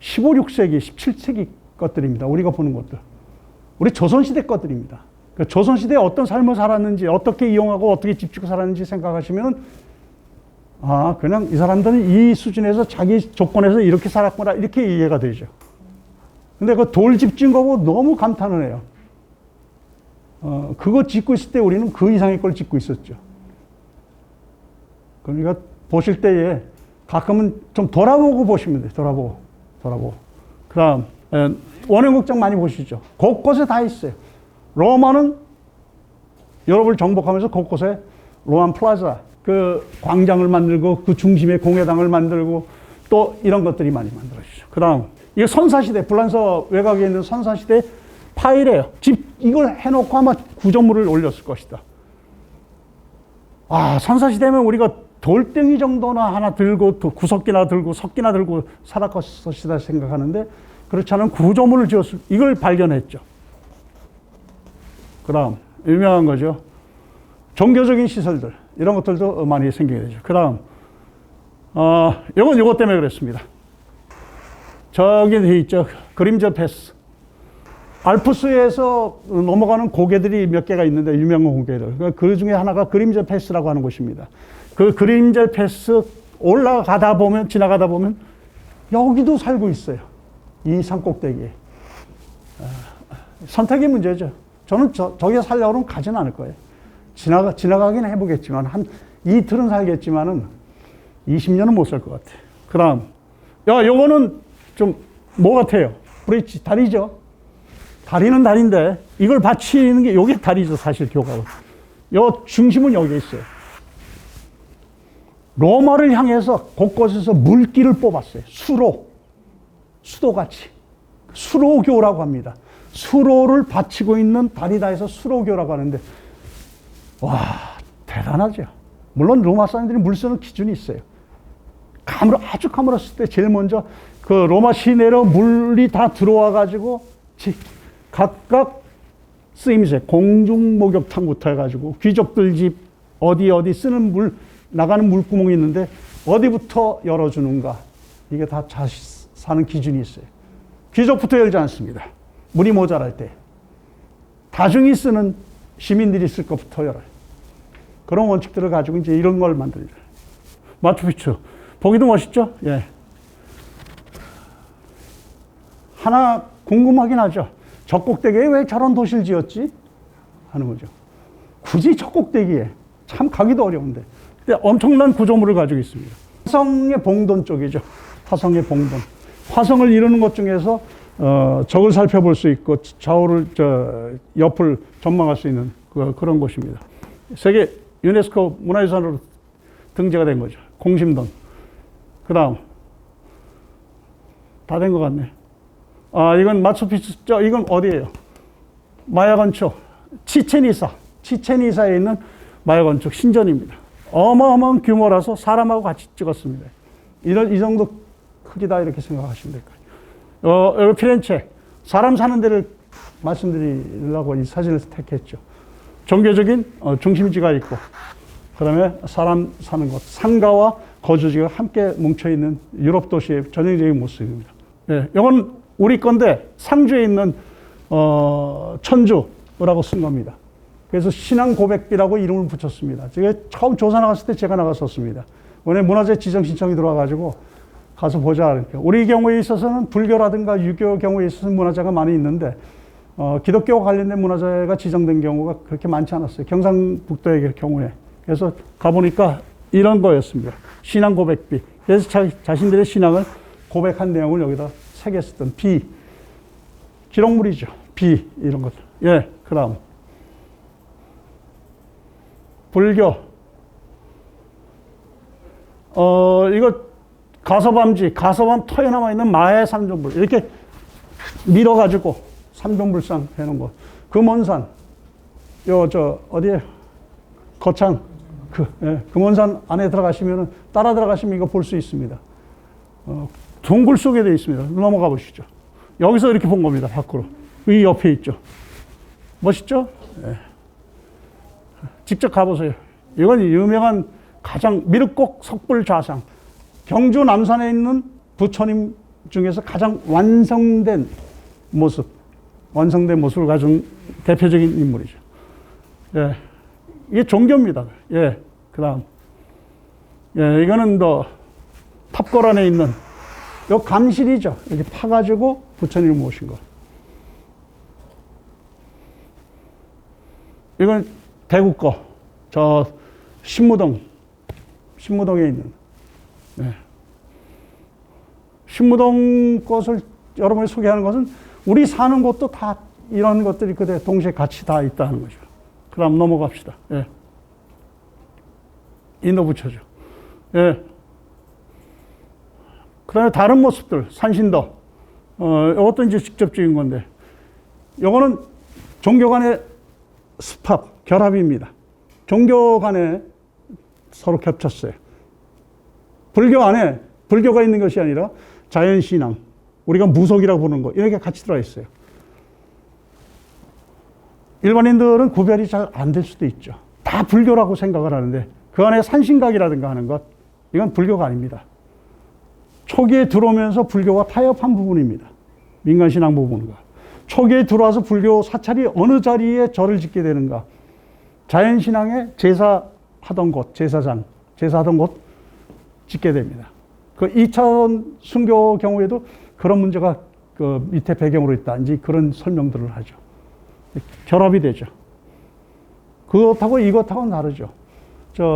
15, 16세기, 17세기 것들입니다. 우리가 보는 것들. 우리 조선시대 것들입니다. 그 조선시대에 어떤 삶을 살았는지, 어떻게 이용하고 어떻게 집지고 살았는지 생각하시면은, 그냥 이 사람들은 이 수준에서 자기 조건에서 이렇게 살았구나, 이렇게 이해가 되죠. 근데 그 돌집 진 거 보고 너무 감탄을 해요. 그거 짓고 있을 때 우리는 그 이상의 걸 짓고 있었죠. 그러니까 보실 때에 가끔은 좀 돌아보고 보시면 돼요. 돌아보고. 그 다음, 원형극장 많이 보시죠. 곳곳에 다 있어요. 로마는 유럽을 정복하면서 곳곳에 로만 플라자, 그 광장을 만들고 그 중심에 공회당을 만들고 또 이런 것들이 많이 만들어지죠. 그 다음, 이게 선사시대, 불란서 외곽에 있는 선사시대 파일이에요. 이걸 해놓고 아마 구조물을 올렸을 것이다. 선사시대면 우리가 돌덩이 정도나 하나 들고, 구석기나 들고, 석기나 들고 살았을 것이다 생각하는데, 그렇지 않은 구조물을 이걸 발견했죠. 그 다음, 유명한 거죠. 종교적인 시설들, 이런 것들도 많이 생기게 되죠. 그 다음, 이건 이것 때문에 그랬습니다. 저기 돼 있죠. 그림자 패스. 알프스에서 넘어가는 고개들이 몇 개가 있는데, 유명한 고개들. 그 중에 하나가 그림자 패스라고 하는 곳입니다. 그 그림자 패스 지나가다 보면, 여기도 살고 있어요. 이 산꼭대기에. 선택의 문제죠. 저는 저기에 살려고는 가진 않을 거예요. 지나가긴 해보겠지만, 한 이틀은 살겠지만은 20년은 못 살 것 같아요. 그 다음, 요거는 좀 뭐 같아요? 브릿지, 다리죠? 다리는 다리인데, 이걸 받치는 게, 요게 다리죠, 사실 교각은. 요 중심은 여기에 있어요. 로마를 향해서 곳곳에서 물길을 뽑았어요. 수도같이. 수로교라고 합니다. 수로를 받치고 있는 다리다 해서 수로교라고 하는데, 대단하죠. 물론 로마 사람들이 물 쓰는 기준이 있어요. 아주 가물었을 때 제일 먼저 그 로마 시내로 물이 다 들어와가지고 각각 쓰임새, 공중목욕탕부터 해가지고 귀족들 집 어디 쓰는 물, 나가는 물구멍이 있는데 어디부터 열어주는가. 이게 다 사는 기준이 있어요. 귀족부터 열지 않습니다. 물이 모자랄 때. 다중이 쓰는 시민들이 쓸 것부터 열어요. 그런 원칙들을 가지고 이제 이런 걸 만들죠. 마추픽추. 보기도 멋있죠? 예. 하나 궁금하긴 하죠. 저 꼭대기에 왜 저런 도시를 지었지? 하는 거죠. 굳이 저 꼭대기에. 참 가기도 어려운데. 근데 엄청난 구조물을 가지고 있습니다. 화성의 봉돈 쪽이죠. 화성의 봉돈. 화성을 이루는 것 중에서 적을 살펴볼 수 있고 좌우를 옆을 전망할 수 있는 그런 곳입니다. 세계 유네스코 문화유산으로 등재가 된 거죠. 공심돈. 그 다음 다 된 것 같네. 이건 마추픽추. 이건 어디예요? 마야 건축. 치첸이사에 있는 마야 건축 신전입니다. 어마어마한 규모라서 사람하고 같이 찍었습니다. 이 정도 크기다 이렇게 생각하시면 될 거예요. 여기 피렌체. 사람 사는 데를 말씀드리려고 이 사진을 택했죠. 종교적인 중심지가 있고, 그 다음에 사람 사는 곳, 상가와 거주지가 함께 뭉쳐있는 유럽 도시의 전형적인 모습입니다. 네, 이건 우리 건데 상주에 있는 천주라고 쓴 겁니다. 그래서 신앙 고백비라고 이름을 붙였습니다. 제가 처음 조사 나갔을 때 제가 나갔었습니다. 원래 문화재 지정 신청이 들어와가지고 가서 보자. 그러니까 우리 경우에 있어서는 불교라든가 유교 경우에 있어서는 문화재가 많이 있는데 기독교와 관련된 문화재가 지정된 경우가 그렇게 많지 않았어요. 경상북도의 경우에. 그래서 가보니까 이런 거였습니다. 신앙 고백비. 그래서 자신들의 신앙을 고백한 내용을 여기다 새겼었던 기록물이죠. 이런 것들. 예, 그 다음. 불교. 이거 가서밤 터에 남아있는 마의 삼존불. 이렇게 밀어가지고 삼존불상 해놓은 거. 금원산. 어디에? 거창. 금원산 안에 들어가시면, 따라 들어가시면 이거 볼 수 있습니다. 동굴 속에 되어 있습니다. 넘어가 보시죠. 여기서 이렇게 본 겁니다. 밖으로. 이 옆에 있죠. 멋있죠? 예. 직접 가보세요. 이건 유명한 가장 미륵곡 석불 좌상. 경주 남산에 있는 부처님 중에서 가장 완성된 모습을 가진 대표적인 인물이죠. 예. 이게 종교입니다. 예. 그 다음. 예, 이거는 탑골 안에 있는 요 감실이죠. 이렇게 파가지고 부처님을 모신 거. 이건 대구 거. 저 신무동에 있는. 네. 신무동 것을 여러분이 소개하는 것은 우리 사는 곳도 다 이런 것들이 그대 동시에 같이 다 있다는 거죠. 그럼 넘어갑시다. 예. 인도 부처죠. 예. 그 다음에 다른 모습들, 산신도. 이것도 이제 직접적인 건데, 요거는 종교 간의 습합, 결합입니다. 종교 간에 서로 겹쳤어요. 불교 안에, 불교가 있는 것이 아니라 자연신앙, 우리가 무속이라고 부르는 거, 이렇게 같이 들어있어요. 일반인들은 구별이 잘 안 될 수도 있죠. 다 불교라고 생각을 하는데, 그 안에 산신각이라든가 하는 것, 이건 불교가 아닙니다. 초기에 들어오면서 불교가 타협한 부분입니다. 민간신앙 부분과. 초기에 들어와서 불교 사찰이 어느 자리에 절을 짓게 되는가. 자연신앙에 제사하던 곳, 제사하던 곳 짓게 됩니다. 그 2차원 순교 경우에도 그런 문제가 그 밑에 배경으로 있다. 이제 그런 설명들을 하죠. 결합이 되죠. 그것하고 이것하고는 다르죠.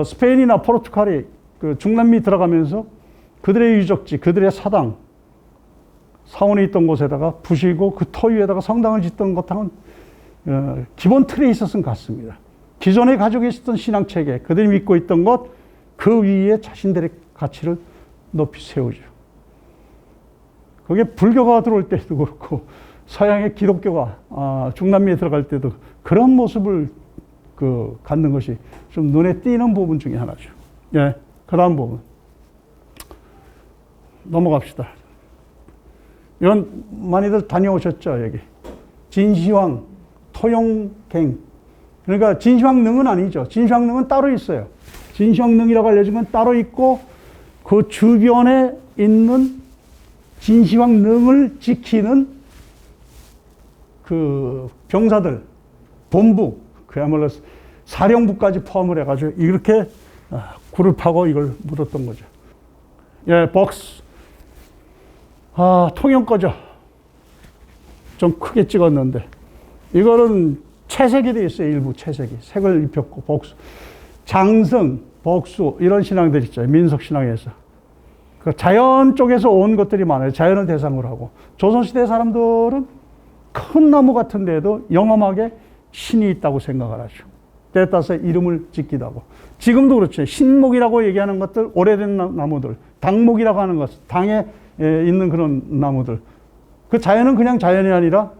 스페인이나 포르투갈이 그 중남미 들어가면서 그들의 유적지, 그들의 사당, 사원이 있던 곳에다가 부시고 그 터 위에다가 성당을 짓던 것하고는 기본 틀에 있어서는 같습니다. 기존에 가지고 계셨던 신앙체계, 그들이 믿고 있던 것, 그 위에 자신들의 가치를 높이 세우죠. 그게 불교가 들어올 때도 그렇고, 서양의 기독교가 중남미에 들어갈 때도 그런 모습을 갖는 것이 좀 눈에 띄는 부분 중에 하나죠. 예, 그 다음 부분. 넘어갑시다. 이건 많이들 다녀오셨죠, 여기. 진시황, 토용갱. 그러니까 진시황릉은 아니죠. 진시황릉은 따로 있어요. 진시황릉이라고 알려진 건 따로 있고, 그 주변에 있는 진시황릉을 지키는 그 병사들, 본부, 그야말로 사령부까지 포함을 해가지고 이렇게 굴을 파고 이걸 묻었던 거죠. 예, 복스. 통영 거죠. 좀 크게 찍었는데. 이거는 채색이 되어 있어요. 일부 채색이. 색을 입혔고, 복수. 장승, 복수, 이런 신앙들 있죠. 민속신앙에서. 그 자연 쪽에서 온 것들이 많아요. 자연을 대상으로 하고. 조선시대 사람들은 큰 나무 같은 데에도 영험하게 신이 있다고 생각을 하죠. 때에 따라서 이름을 짓기도 하고. 지금도 그렇죠. 신목이라고 얘기하는 것들, 오래된 나무들, 당목이라고 하는 것, 당에 있는 그런 나무들. 그 자연은 그냥 자연이 아니라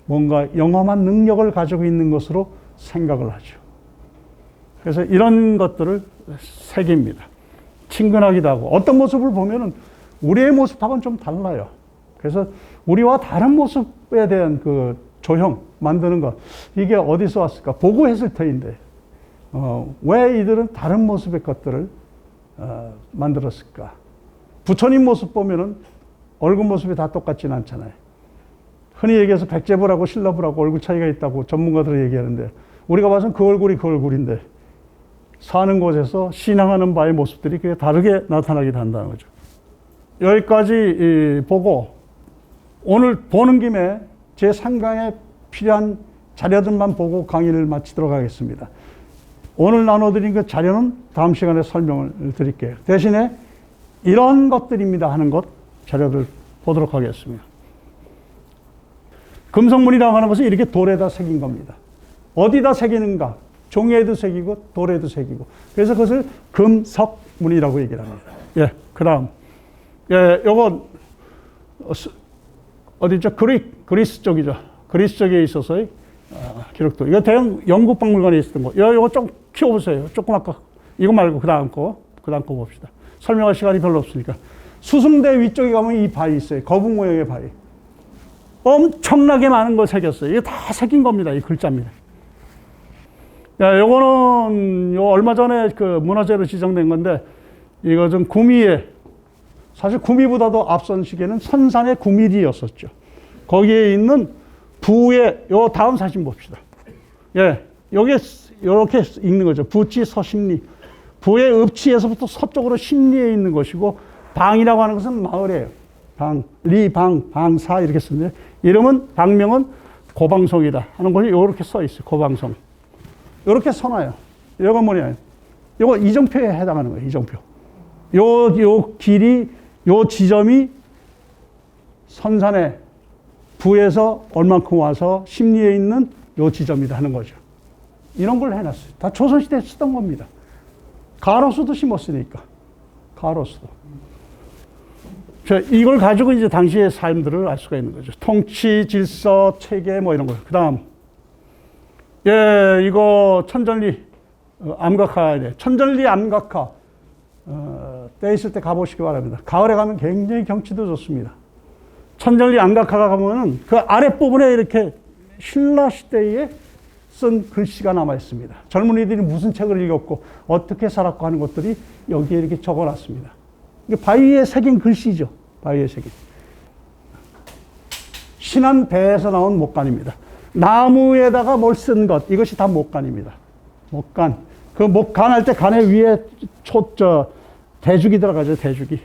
뭔가 영험한 능력을 가지고 있는 것으로 생각을 하죠. 그래서 이런 것들을 새깁니다. 친근하기도 하고. 어떤 모습을 보면은 우리의 모습하고는 좀 달라요. 그래서 우리와 다른 모습에 대한 그 조형 만드는 것, 이게 어디서 왔을까? 보고했을 터인데, 왜 이들은 다른 모습의 것들을 만들었을까? 부처님 모습 보면은 얼굴 모습이 다 똑같지는 않잖아요. 흔히 얘기해서 백제불하고 신라불하고 얼굴 차이가 있다고 전문가들이 얘기하는데, 우리가 봐서는 그 얼굴이 그 얼굴인데, 사는 곳에서 신앙하는 바의 모습들이 그게 다르게 나타나기도 한다는 거죠. 여기까지 보고, 오늘 보는 김에 제 3강에 필요한 자료들만 보고 강의를 마치도록 하겠습니다. 오늘 나눠드린 그 자료는 다음 시간에 설명을 드릴게요. 대신에 이런 것들입니다 하는 것 자료를 보도록 하겠습니다. 금성문이라고 하는 것은 이렇게 돌에다 새긴 겁니다. 어디다 새기는가? 종이에도 새기고 돌에도 새기고. 그래서 그것을 금석문이라고 얘기를 합니다. 예, 그 다음. 예, 요건 어디죠? 그리스 쪽이죠. 그리스 쪽에 있어서의 기록도. 이거 대형 영국박물관에 있었던 거. 요거 좀 키워보세요. 조금 아까 이거 말고 그 다음 거 봅시다. 설명할 시간이 별로 없으니까. 수승대 위쪽에 가면 이 바위 있어요. 거북 모양의 바위. 엄청나게 많은 걸 새겼어요. 이게 다 새긴 겁니다. 이 글자입니다. 야, 요거는 얼마 전에 그 문화재로 지정된 건데, 이것은 구미에, 사실 구미보다도 앞선 시기에는 선산의 구밀이었었죠. 거기에 있는 부의, 요 다음 사진 봅시다. 예, 여기에 이렇게 읽는 거죠. 부치 서심리. 부의 읍치에서부터 서쪽으로 심리에 있는 것이고, 방이라고 하는 것은 마을이에요. 방사 이렇게 쓰는데, 이름은, 방명은 고방성이다 하는 것이 이렇게 써 있어요. 고방성. 이렇게 써놔요. 이건 뭐냐. 이거 이정표에 해당하는 거예요. 이정표. 요 길이, 요 지점이 선산의 부에서 얼만큼 와서 심리에 있는 요 지점이다 하는 거죠. 이런 걸 해놨어요. 다 조선시대에 쓰던 겁니다. 가로수도 심었으니까. 가로수도. 자, 이걸 가지고 이제 당시의 삶들을 알 수가 있는 거죠. 통치, 질서, 체계, 뭐 이런 거. 그 다음. 예, 이거 천전리 암각화에 천전리 암각화. 때 있을 때 가보시기 바랍니다. 가을에 가면 굉장히 경치도 좋습니다. 천전리 암각화가 가면은 그 아랫부분에 이렇게 신라 시대에 쓴 글씨가 남아 있습니다. 젊은이들이 무슨 책을 읽었고 어떻게 살았고 하는 것들이 여기에 이렇게 적어 놨습니다. 이게 바위에 새긴 글씨죠. 바위에 새긴. 신안배에서 나온 목간입니다. 나무에다가 뭘 쓴 것, 이것이 다 목간입니다. 목간. 그 목간 할 때 간의 위에 대죽이 들어가죠, 대죽이.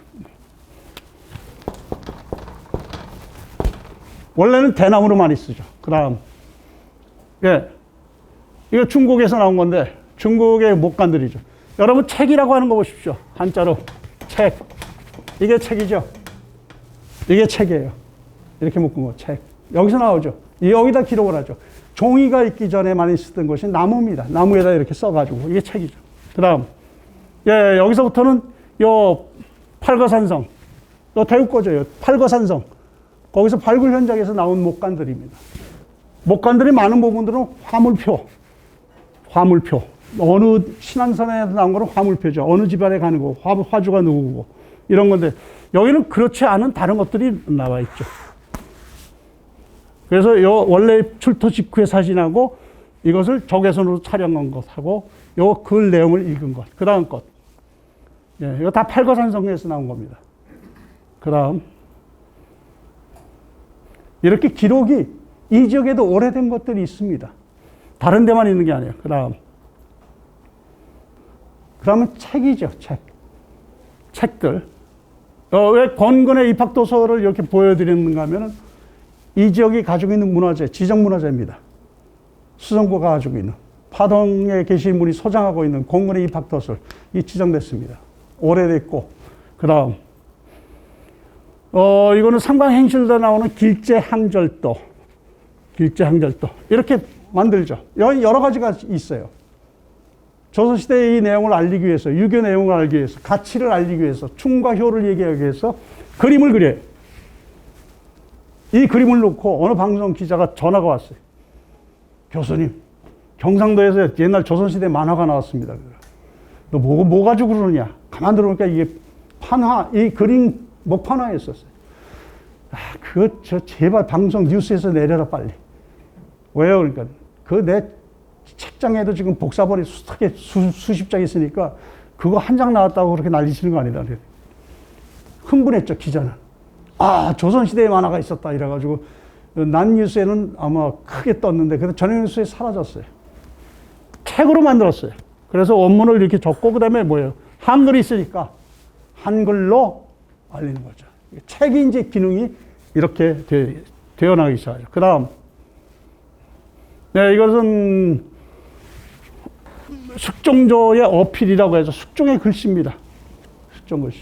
원래는 대나무로 많이 쓰죠. 그 다음. 예. 이거 중국에서 나온 건데, 중국의 목간들이죠. 여러분, 책이라고 하는 거 보십시오. 한자로. 책. 이게 책이죠. 이게 책이에요. 이렇게 묶은 거, 책. 여기서 나오죠. 여기다 기록을 하죠. 종이가 있기 전에 많이 쓰던 것이 나무입니다. 나무에다 이렇게 써가지고. 이게 책이죠. 그 다음. 예, 여기서부터는 요 팔거산성. 요 대우거죠. 팔거산성. 거기서 발굴 현장에서 나온 목간들입니다. 목간들이 많은 부분들은 화물표. 어느 신안선에 나온 거는 화물표죠. 어느 집안에 가는 거, 화주가 누구고 이런 건데 여기는 그렇지 않은 다른 것들이 나와 있죠. 그래서 요 원래 출토 직후의 사진하고 이것을 적외선으로 촬영한 것하고 요 글 내용을 읽은 것, 그 다음 것. 예, 이거 다 팔거산성에서 나온 겁니다. 그 다음. 이렇게 기록이 이 지역에도 오래된 것들이 있습니다. 다른 데만 있는 게 아니에요. 그 다음. 그러면 책이죠, 책. 책들. 왜 권근의 입학도서를 이렇게 보여드리는가 하면은 이 지역이 가지고 있는 문화재, 지정문화재입니다. 수성구가 가지고 있는. 파동에 계신 분이 소장하고 있는 권근의 입학도서, 이 지정됐습니다. 오래됐고. 그 다음. 이거는 삼강행실에 나오는 길제항절도. 이렇게 만들죠. 여러 가지가 있어요. 조선시대의 이 내용을 알리기 위해서, 유교 내용을 알기 위해서, 가치를 알리기 위해서, 충과 효를 얘기하기 위해서 그림을 그려요. 이 그림을 놓고 어느 방송 기자가 전화가 왔어요. 교수님, 경상도에서 옛날 조선시대 만화가 나왔습니다. 너 뭐 가지고 그러냐? 가만 들어보니까 이게 판화, 이 그림 목판화였었어요. 제발 방송 뉴스에서 내려라, 빨리. 왜요? 그러니까, 내 책장에도 지금 복사본이 수십 장 있으니까 그거 한 장 나왔다고 그렇게 난리치는 거 아니다. 흥분했죠, 기자는. 조선시대에 만화가 있었다. 이래가지고, 난 뉴스에는 아마 크게 떴는데, 그래서 저녁 뉴스에 사라졌어요. 책으로 만들었어요. 그래서 원문을 이렇게 적고, 그 다음에 뭐예요? 한글이 있으니까 한글로 알리는 거죠. 책이 이제 기능이 이렇게 되어나가기 시작하죠. 그 다음. 네, 이것은 숙종조의 어필이라고 해서 숙종의 글씨입니다. 숙종 글씨.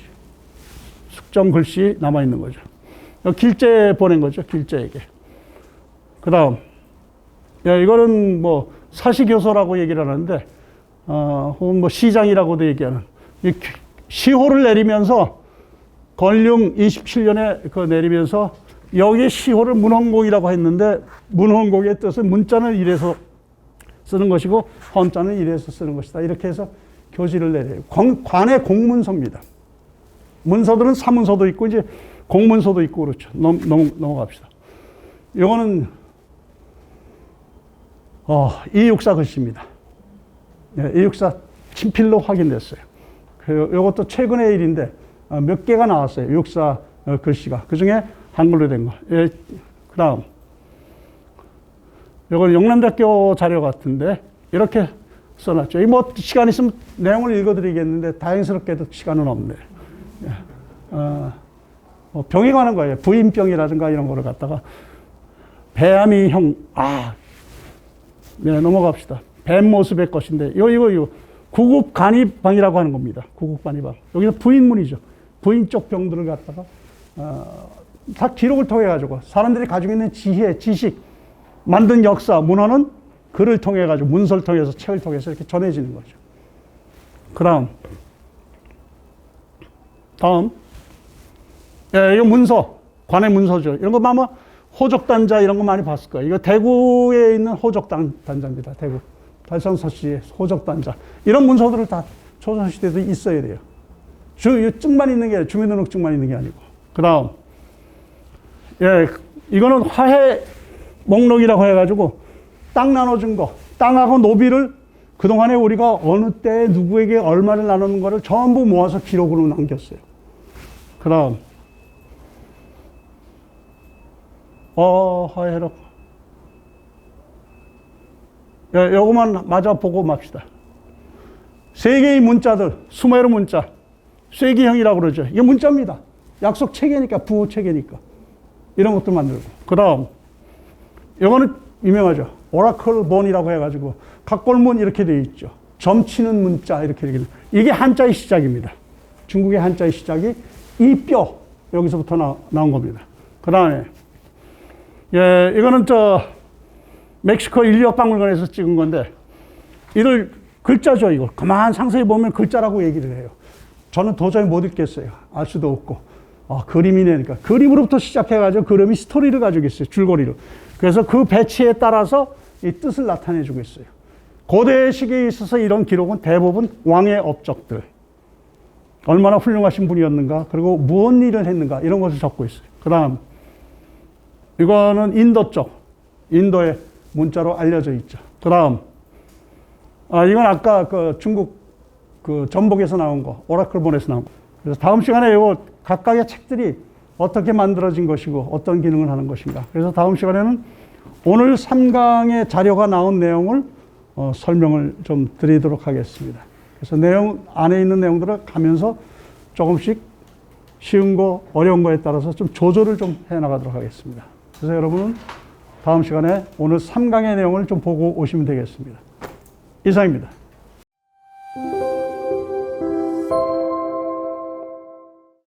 숙종 글씨 남아있는 거죠. 길제 보낸 거죠. 길제에게. 그 다음. 네, 이거는 뭐 사시교서라고 얘기를 하는데, 혹은 뭐 시장이라고도 얘기하는. 시호를 내리면서 건륭 27년에 내리면서 여기 시호를 문헌공이라고 했는데 문헌공의 뜻은 문자는 이래서 쓰는 것이고 헌자는 이래서 쓰는 것이다. 이렇게 해서 교지를 내려요. 관의 공문서입니다. 문서들은 사문서도 있고 이제 공문서도 있고 그렇죠. 넘어갑시다. 이거는 이육사 글씨입니다. 네, 이육사 친필로 확인됐어요. 이것도 최근의 일인데 몇 개가 나왔어요. 이육사 글씨가. 그 중에 한글로 된 거. 예, 그 다음. 이건 영남대학교 자료 같은데 이렇게 써놨죠. 뭐 시간 있으면 내용을 읽어드리겠는데 다행스럽게도 시간은 없네요. 예. 뭐 병에 관한 거예요. 부인병이라든가 이런 거를 갖다가 배암이 네, 넘어갑시다. 뱀 모습의 것인데 이거 구급간이방이라고 하는 겁니다. 구급간이방. 여기서 부인문이죠. 부인 쪽 병들을 갖다가 다 기록을 통해 가지고 사람들이 가지고 있는 지혜, 지식, 만든 역사, 문화는 글을 통해 가지고 문서를 통해서 책을 통해서 이렇게 전해지는 거죠. 다음. 예, 이거 문서, 관의 문서죠. 이런 거 아마 호적단자 이런 거 많이 봤을 거예요. 이거 대구에 있는 호적단자입니다. 대구. 달성서씨의 호적단자. 이런 문서들을 다 조선시대도 있어야 돼요. 증만 있는 게 아니라 주민등록증만 있는 게 아니고. 그 다음. 예, 이거는 화해 목록이라고 해가지고 땅 나눠준 거. 땅하고 노비를 그동안에 우리가 어느 때에 누구에게 얼마를 나누는 거를 전부 모아서 기록으로 남겼어요. 그 다음. 화해록. 예, 요거만 마저 보고 맙시다. 세 개의 문자들, 수메르 문자. 쇠기형이라고 그러죠. 이게 문자입니다. 약속 체계니까, 부호 체계니까. 이런 것도 만들고. 그 다음. 이거는 유명하죠. 오라클 본이라고 해가지고, 각골문 이렇게 되어 있죠. 점치는 문자, 이렇게. 이게 한자의 시작입니다. 중국의 한자의 시작이 이 뼈, 여기서부터 나온 겁니다. 그 다음에, 예, 이거는 멕시코 인류학박물관에서 찍은 건데, 이걸 글자죠, 이걸. 그만 상세히 보면 글자라고 얘기를 해요. 저는 도저히 못 읽겠어요. 알 수도 없고. 그림이네니까. 그림으로부터 시작해가지고 그림이 스토리를 가지고 있어요. 줄거리를. 그래서 그 배치에 따라서 이 뜻을 나타내주고 있어요. 고대 시기에 있어서 이런 기록은 대부분 왕의 업적들. 얼마나 훌륭하신 분이었는가, 그리고 무슨 일을 했는가, 이런 것을 적고 있어요. 그 다음. 이거는 인도 쪽. 인도의 문자로 알려져 있죠. 그 다음. 이건 아까 중국 전복에서 나온 거, 오라클본에서 나온 거. 그래서 다음 시간에 이거 각각의 책들이 어떻게 만들어진 것이고 어떤 기능을 하는 것인가. 그래서 다음 시간에는 오늘 3강의 자료가 나온 내용을 설명을 좀 드리도록 하겠습니다. 그래서 안에 있는 내용들을 가면서 조금씩 쉬운 거, 어려운 거에 따라서 좀 조절을 좀 해나가도록 하겠습니다. 그래서 여러분은 다음 시간에 오늘 3강의 내용을 좀 보고 오시면 되겠습니다. 이상입니다.